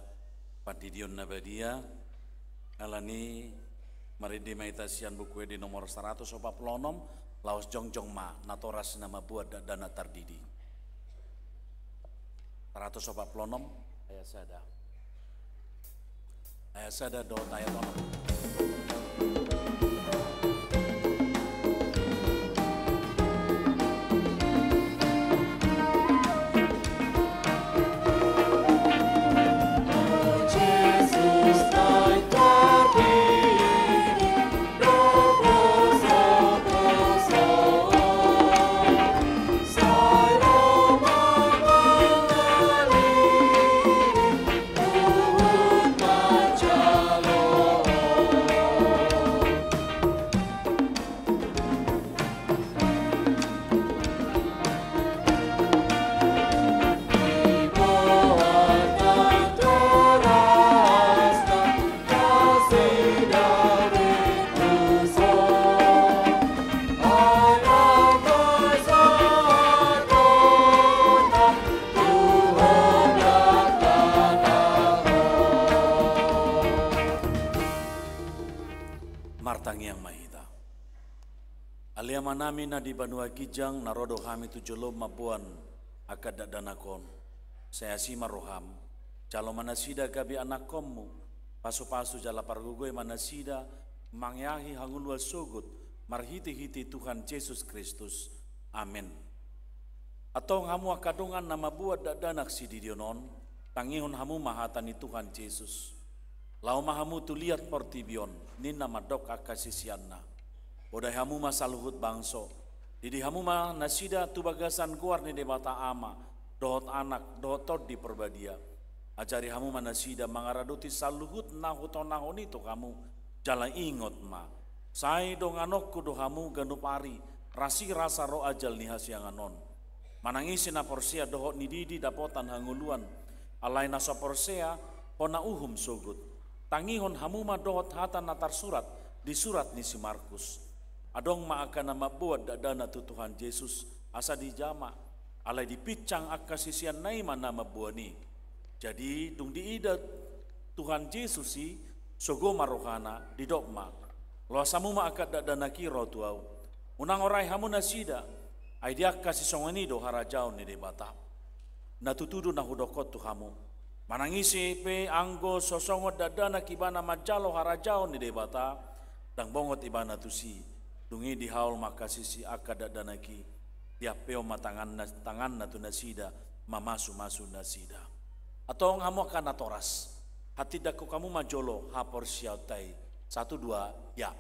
Speaker 12: Pandidion Nabadia alani mari di mahita sian buku di nomor 146 laos jongjong ma natoras nama buat dana tardidi 146 ayat sada do ayat ono. Manami na di Banua Kijang narodo kami tujolo mabuan akad danakon. Saya si maroham. Calo manasida gabi anak kommu. Pasu-pasu jala pargugoy manasida mangyahi hangulwa sugut marhiti-hiti Tuhan Yesus Kristus. Amin. Atong hamu akadungan nama buat danak si didionon tangihon hamu mahatani Tuhan Yesus. Lau mahamu tu lihat portibion nina madok akasisianna. Odai hamu masaluhut bangso. Didi hamu ma nasida tu bagasan kuar ni debata ama. Dohot anak, dohot di perbadia. Ajari hamu ma nasida mangaraduti saluhut nahuton nahon itu kamu. Jala ingot ma. Sai dong anokku do hamu ganup ari. Rasi rasa ro ajal nihas yang anon. Manangisi na porsia dohot ni didi dapotan hanguluan. Alai na porsia pona uhum sugut. Tangihon hamu ma dohot hatan natar surat. Di surat ni si Markus. Adong ma akan nama buat dana tu Tuhan Yesus asa di jama alai dipicang akasisian naima nama buani. Jadi dung diida Tuhan Yesus si sogo marohana di dogma. Lo asamu ma akad dana kiro tuau. Unang orai hamu nasida ai dia kasih songani do harajau ni debata. Natutudu na hudokot tu hamu. Manangisi pe anggo sosongot dana kibana majalo harajau ni debata dang bongot ibana tu si. Dungi di haul makasisi akad danaki dia peo tangan natu nasida mamasu nasida atau ngamu akan natoras hati daku kamu majolo hapor siautai 1 2 ya.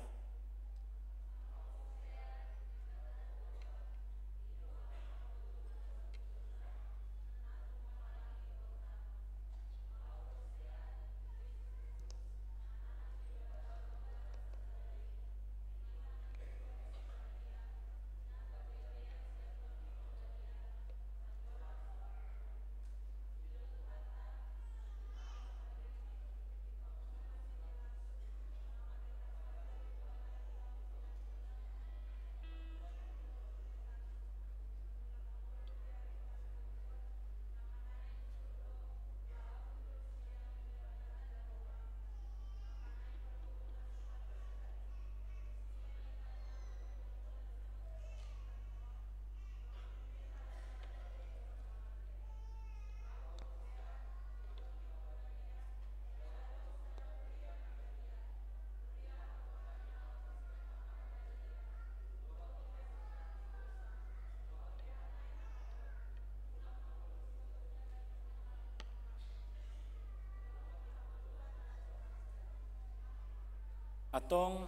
Speaker 12: Atong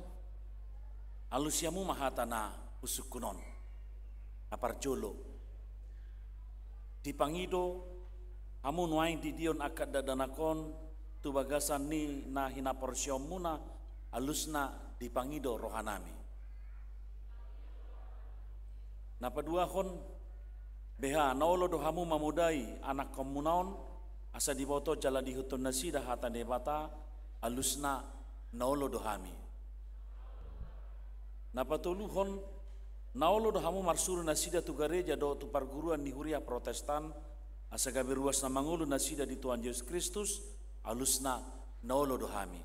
Speaker 12: alusiamu mahatana usukunon aparjolo dipangido amu nuai di dion akad dadanakon tu bagasan ni na hina porsiomuna alusna dipangido rohanami napadua hon beha naolo do hamu mamudai anak komunaon asa diboto jala dihutun nasida hata debata alusna naolo do hami napatuluhon naolo do hamu marsuru nasida tu gereja do tu perguruan ni huria Protestan asa gabe ruas na mangulu nasida di Tuhan Yesus Kristus alusna naolo dohami.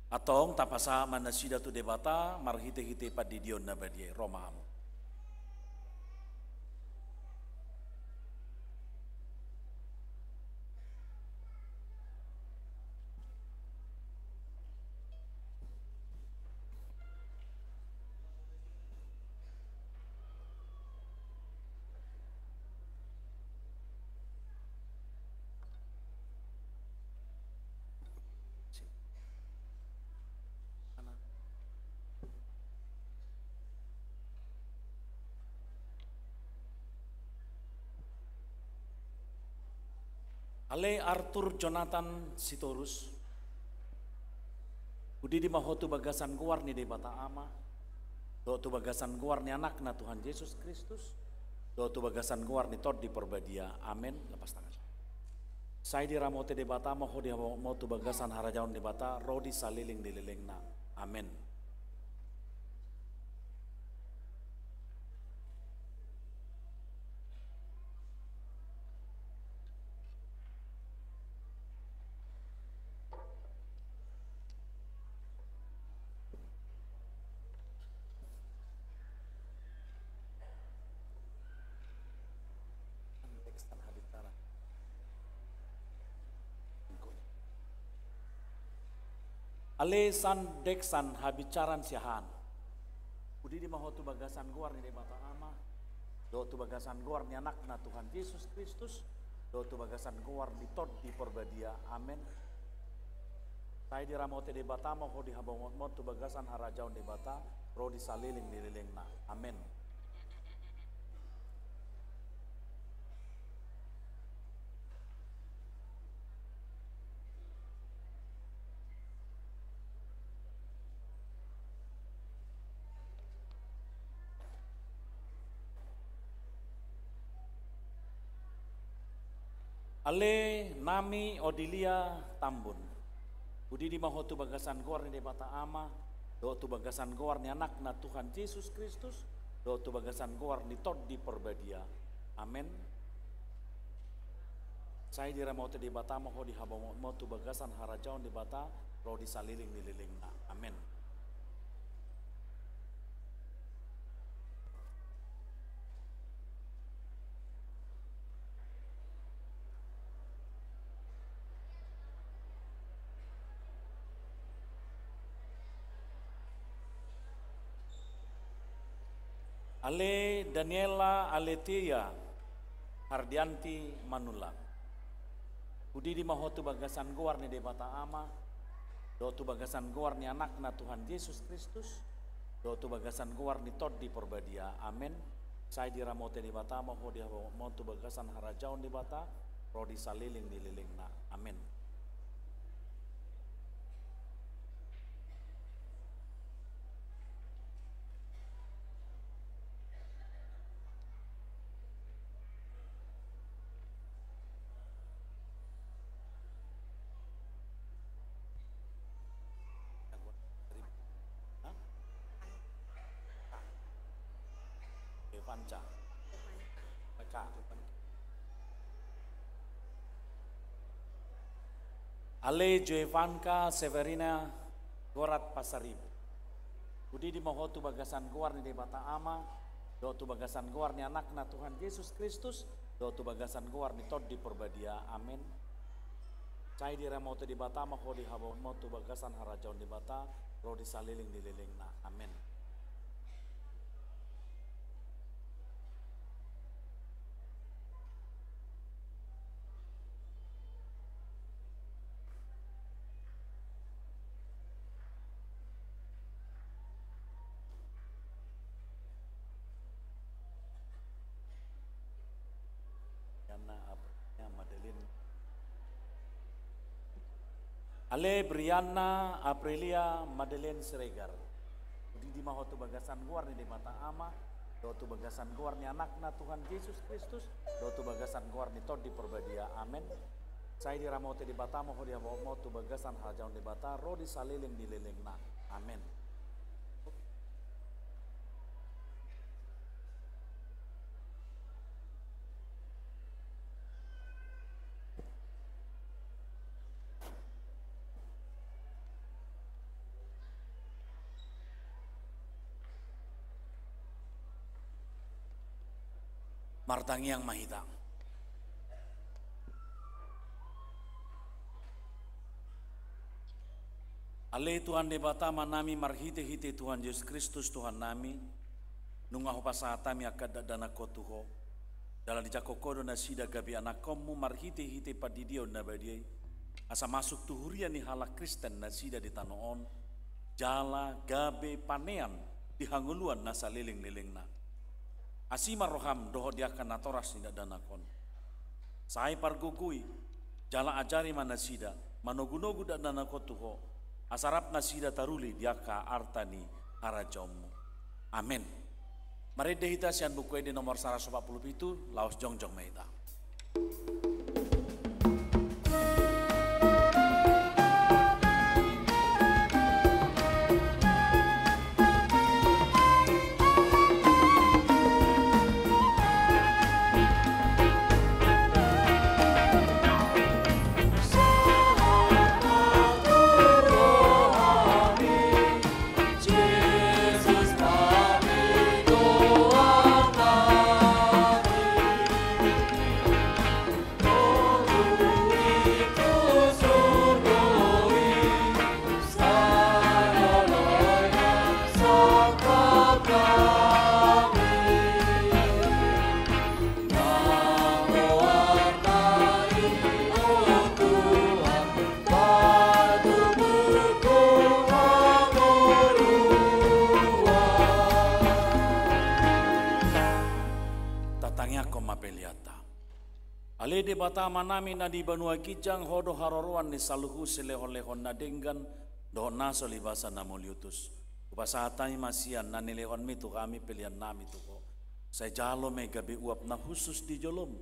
Speaker 12: Atong tapasa manasida tu debata marhite-hite padidion na badie Roma amu. Ale Arthur Jonathan Sitorus, Budi di mahotu bagasan guar ni debata ama, dotu bagasan guar ni anak na Tuhan Yesus Kristus, dotu bagasan guar ni tod di perbadia, amin, lepas tangan. Saya di ramote debata moho di motu bagasan harajaun debata, rodi saliling dililing na, amin. Ale san deksan habicaran siahan. Budi di mahotu bagasan guar ni debata ama. Do tu bagasan guar ni anak na Tuhan Yesus Kristus. Do tu bagasan guar di tod di perbadia. Amin. Saya di ramote debata moho di habang mo tu bagasan harajaun debata. Ro di saliling dililing na. Amin. Ale Nami Odilia Tambun. Budi di mahotu bagasan guar ni debata ama. Do tu bagasan guar ni anak na Tuhan Yesus Kristus. Do tu bagasan guar ni tod di perbadia. Amin. Saya di ramote debata moho di habang mo tu bagasan harajaun debata. Ro di saliling nililing na. Amin. Ale Daniela Aletia Hardianti Manula. Budi di mahotu bagasan guar ni debata ama. Do tu bagasan guar ni anak na Tuhan Yesus Kristus. Do tu bagasan guar ni tod di perbadia. Amin. Saya di ramote debata moho di motu bagasan harajaun debata. Ro di saliling dililing na. Amin. Panca. Ale Joevanka Severina Gorat Pasaribu. Budi di mahotu bagasan guar ni debata ama. Do tu bagasan guar ni anak na Tuhan Yesus Kristus. Do tu bagasan guar ni tod di perbadia. Amin. Cai di ramote di bata maho di habon mo tu bagasan harajaun di bata. Ro di saliling dililing na. Amin. Ale Brianna Aprilia Madeleine Siregar. Budi di mahotu bagasan guar ni debata ama. Do tu bagasan guar ni anak na Tuhan Yesus Kristus. Do tu bagasan guar ni tod di perbadia. Amin. Saya di ramote di bata moho di motu bagasan hajaun di bata. Ro di saliling di liling na. Amin. martangiang mahita. Ale Tuhan de batama nami marhite-hite Tuhan Yesus Kristus Tuhan nami nunga hopa saatami akad dana kotuho dalam dijakokodo na sida gabi anakomu marhite-hite padidio na badiai asa masuk tuhurian ni hala Kristen na sida di tanoon jala gabe panean di hanguluan na sa liling-liling na asima roham doho dia akan natoras ni dana kon sai pargugui jala ajari mana sida manogunogu dana kotuho asarap nasida taruli diaka artani harajomu. Amin. Mari dehita sian buku di nomor 147 laos jongjong meita. Alede batama nami na di Banua Kijang hodo haroruan ni saluhu silehon-lehon na denggan doho naso libasa na moliutus. Upasatay masian na nilehon mitu kami pilihan nami tuko. Saya jalo may gabi uap na husus di jolom.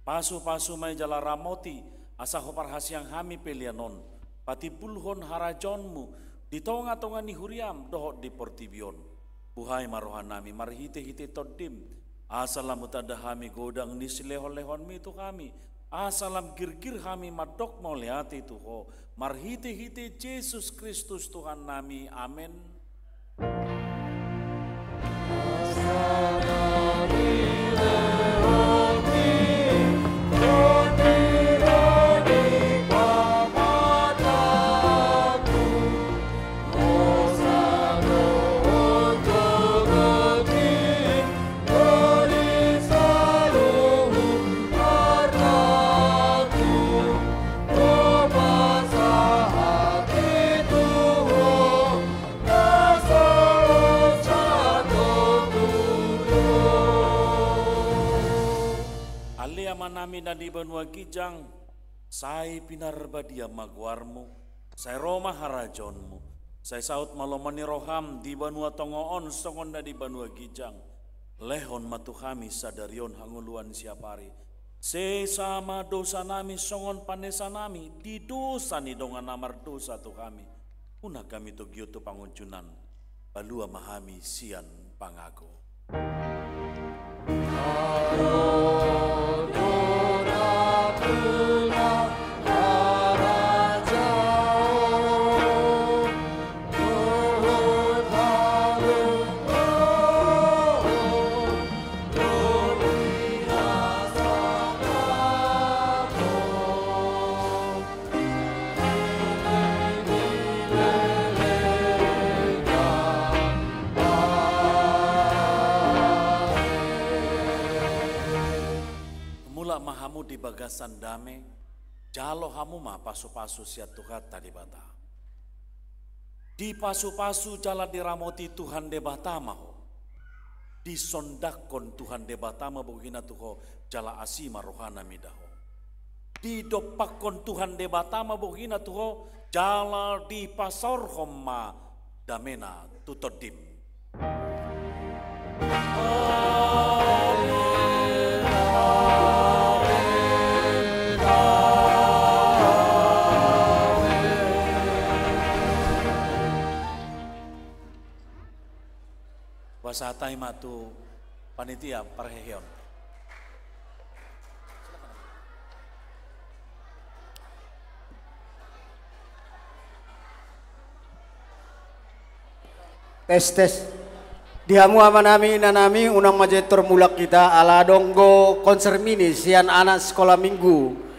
Speaker 12: Pasu-pasu may jala ramoti asa hopar hasyang hami pilihanon. Pati pulhon harajonmu di tonga-tonga ni huriam doho di portibion. Buhay marohan nami marhite-hite todim. Asalam utada hami godang ni silehon-lehon mi tu kami. Asalam gir-gir hami madok moliati tuho. Marhite-hite Yesus Kristus Tuhan nami. Amin. Nami na di Banua Kijang, say pinarbadia magwarmu, say Roma harajonmu, say saut malomani roham di Banua Tongoon songon na di Banua Kijang, lehon matuhami sadarion hanguluan siapari, se sama dosa nami songon panesa nami, di dosa ni dongan namar dosa tu kami, una kami tu gyoto panguncunan, balua mahami sian pangago. Mahamu di bagasan dame, jalo hamu ma pasu-pasu siat Tuhan tadi bata. Di pasu-pasu jala diramoti Tuhan de batama ho. Di sondakon Tuhan de batama bugina tuho jala asima rohana midaho. Di dopakon Tuhan de batama bugina tuho jala di pasor homma damena tutodim. Wasatay matu panitia parheheon.
Speaker 13: Tes. Dihamu amanami nanami unang majetor mulak kita ala donggo konser mini sian anak sekolah minggu.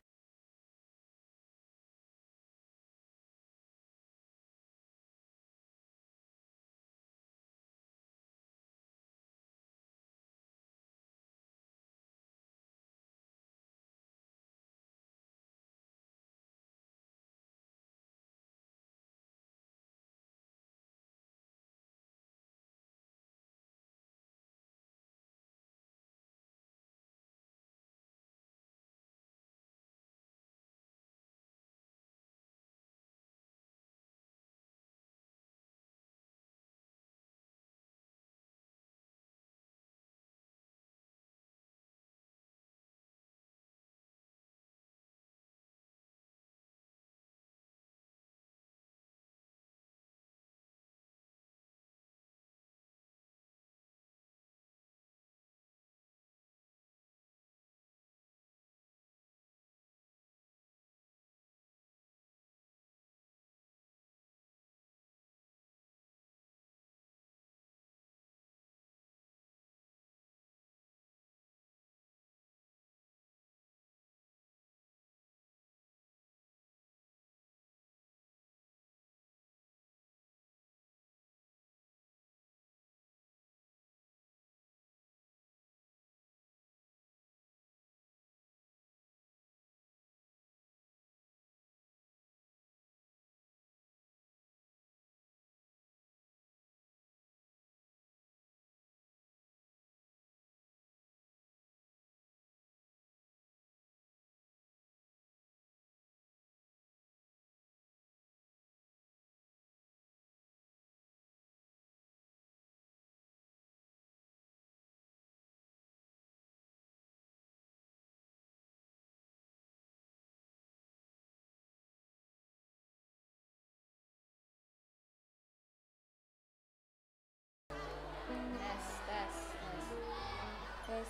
Speaker 3: Tes.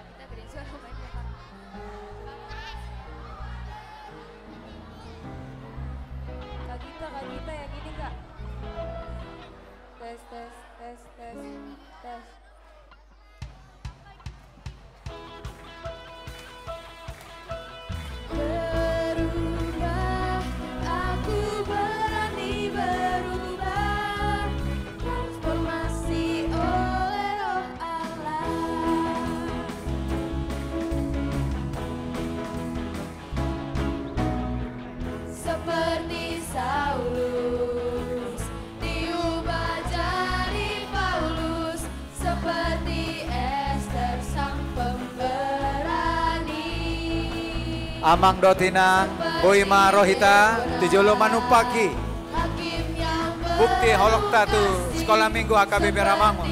Speaker 3: Kita gedein suara banyak, Kak. Kak Gita yang ini, Kak. Tes. Berubah, aku berani berubah. Transformasi oleh Roh Allah. Seperti Saulus diubah jadi Paulus, seperti Esther sang pemberani.
Speaker 14: Amang dotinang boima rohita tujolo manupaki bukti holok tatu sekolah minggu HKBP Rawamangun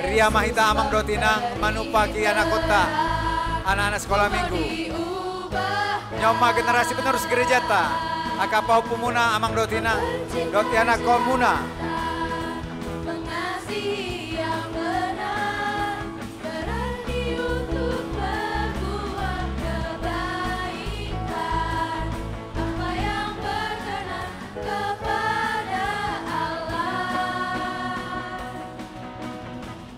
Speaker 14: Ria Mahita amang dotinang manupaki anak kota anak-anak sekolah minggu nyoma generasi penerus gereja ta akapau pumuna amang dotinang doti anak komuna
Speaker 3: Mengasihi yang benar, berani untuk berbuat kebaikan, apa yang berkenan kepada Allah.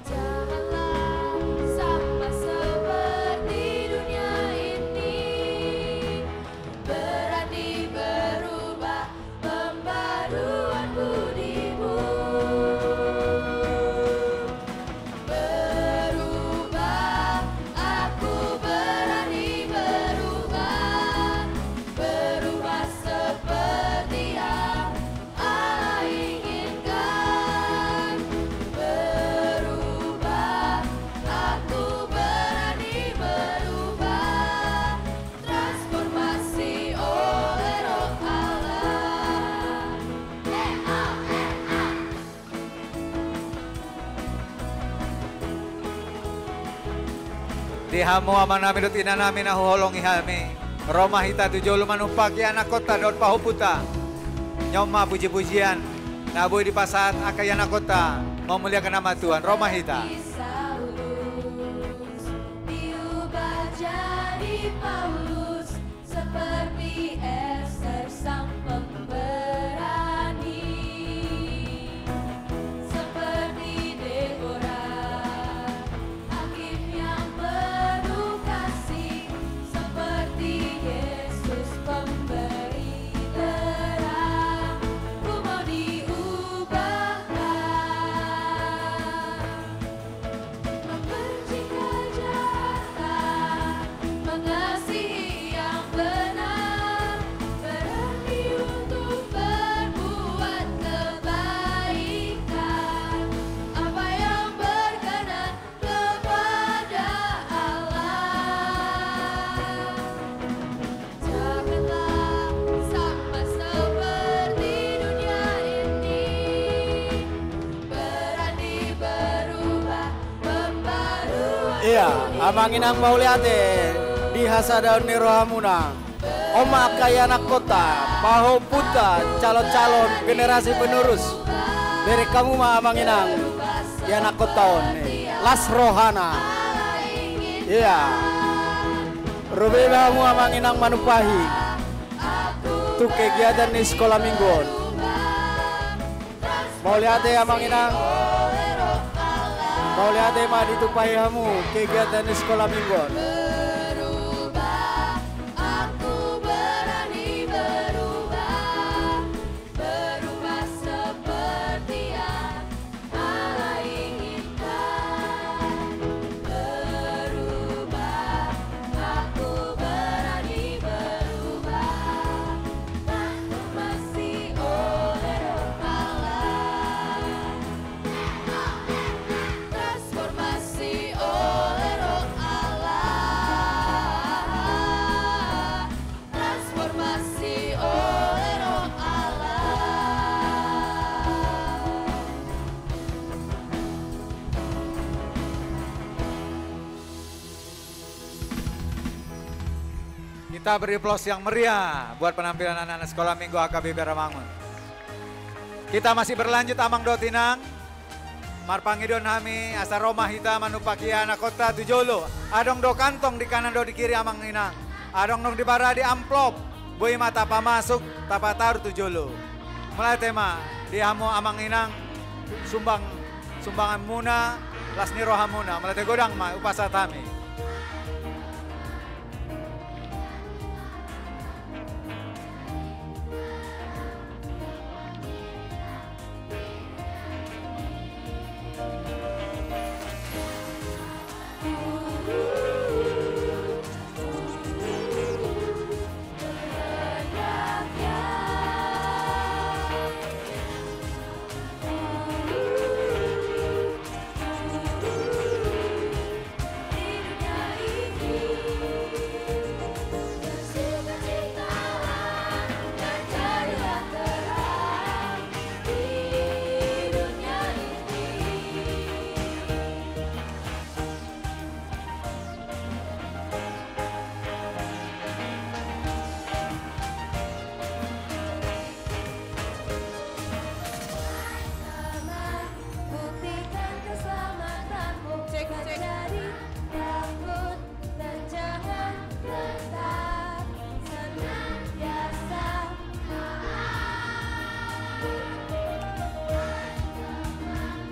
Speaker 3: Janganlah sama seperti dunia ini, berani berubah, pembaruan budimu. Berubah, aku berani berubah, berubah seperti yang Allah inginkan. Berubah, aku berani berubah, transformasi oleh Roh Allah.
Speaker 14: Dihamu amanami dotina nami nahu holong ihami Roma hita tujolo manupaki anak kota dot pahuputa nyoma puji-pujian nabui di pasat akai anak kota memuliakan nama Tuhan Roma hita
Speaker 3: Saulus diubah jadi Paulus, seperti Esther sang pemberani, seperti
Speaker 13: Amanginang Pauliate di Hasadaun Nirohamuna. Oma kaya anak kota, Paho Puta, calon-calon generasi penerus. Dari kamu mah Amanginang, di anak kota Las Rohana. Iya. Rubi kamu Amanginang Manupahi. Itu kegiatan di sekolah mingguan. Pauliate Amanginang. Pauliate mah ditupahi kamu kegiatan di sekolah mingguan.
Speaker 14: Kita beri aplaus yang meriah buat penampilan anak-anak sekolah minggu HKBP Rawamangun. Kita masih berlanjut Amang Dotinang, Marpangidon Hami, Asa Roma Hita, Manupakia, anak kota Tujolo. Adong do kantong di kanan do di kiri Amang Inang. Adong dong di bara di amplop, boy mata tapa masuk, tapa taruh Tujolo. Mulai tema di hamu Amang Inang, sumbangan muna, las nirohamuna. Mulai godang ma upasatami.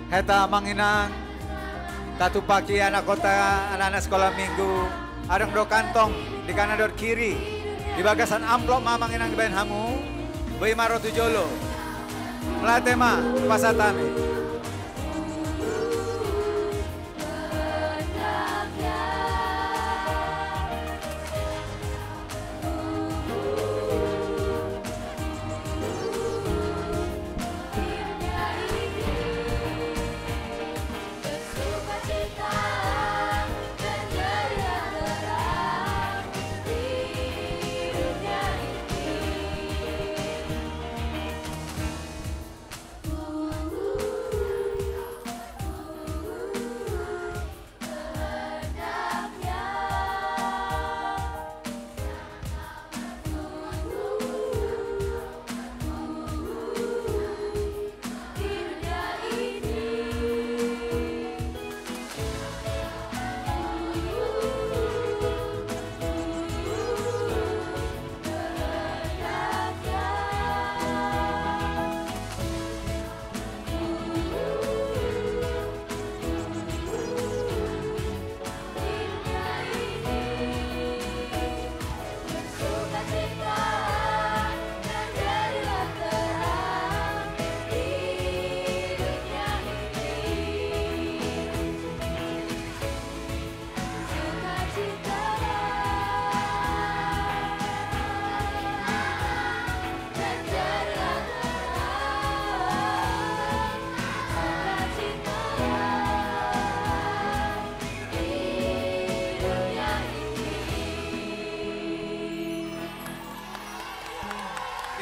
Speaker 14: Heta Manginang, Tatupaki anak kota, anak-anak sekolah minggu, adang do kantong di kanan do kiri, di bagasan amplop Manginang di bayan hamu, bayi maro Tujolo, melatema pasatami.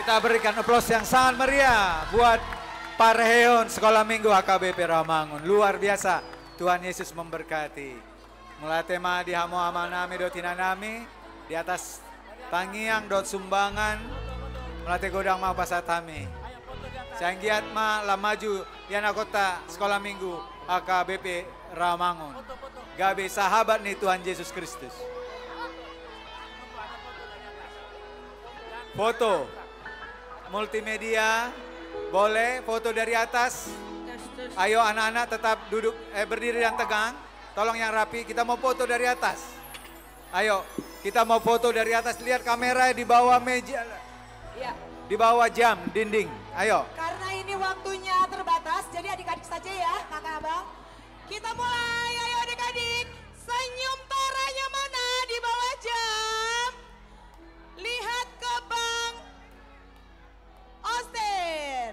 Speaker 14: Kita berikan aplaus yang sangat meriah buat Parheon Sekolah Minggu HKBP Rawamangun. Luar biasa, Tuhan Yesus memberkati. Mulai tema di hamo amanami do tinanami di atas tangiang dot sumbangan melatih godang ma pasatami. Sanggiat ma lamaju yana kota sekolah minggu AKBP Rawamangun. Gabe sahabat nih Tuhan Yesus Kristus. Foto multimedia boleh foto dari atas. Ayo anak-anak tetap duduk berdiri dan tegang. Tolong yang rapi, kita mau foto dari atas. Ayo, kita mau foto dari atas. Lihat kamera di bawah meja.
Speaker 15: Ya.
Speaker 14: Di bawah jam, dinding. Ayo.
Speaker 15: Karena ini waktunya terbatas, jadi adik-adik saja ya, kakak abang. Kita mulai, ayo adik-adik. Senyum toranya mana di bawah jam. Lihat ke Bang Austin.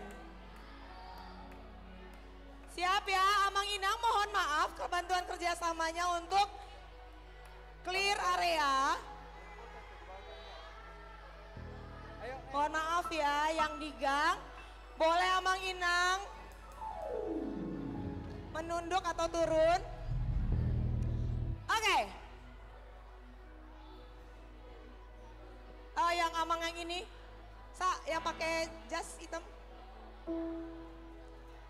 Speaker 15: Siap ya, Amang Inang mohon maaf kebantuan kerjasamanya untuk clear area. Mohon maaf ya yang di gang. Boleh Amang Inang menunduk atau turun. Oke. Oh yang Amang yang ini. Yang pakai jas hitam.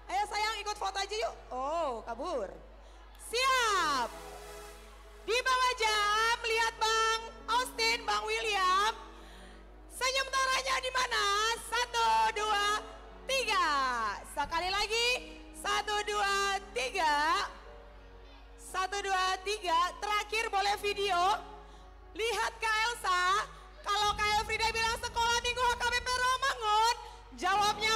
Speaker 15: Ayo sayang ikut foto aja yuk. Oh kabur. Siap. Di bawah jam lihat Bang Austin, Bang William. Senyum toranya di mana? 1, 2, 3. Sekali lagi. 1, 2, 3. 1, 2, 3. Terakhir boleh video. Lihat Kak Elsa. Kalau Kak Elfrida bilang sekolah minggu HKBP Rawamangun. Jawabnya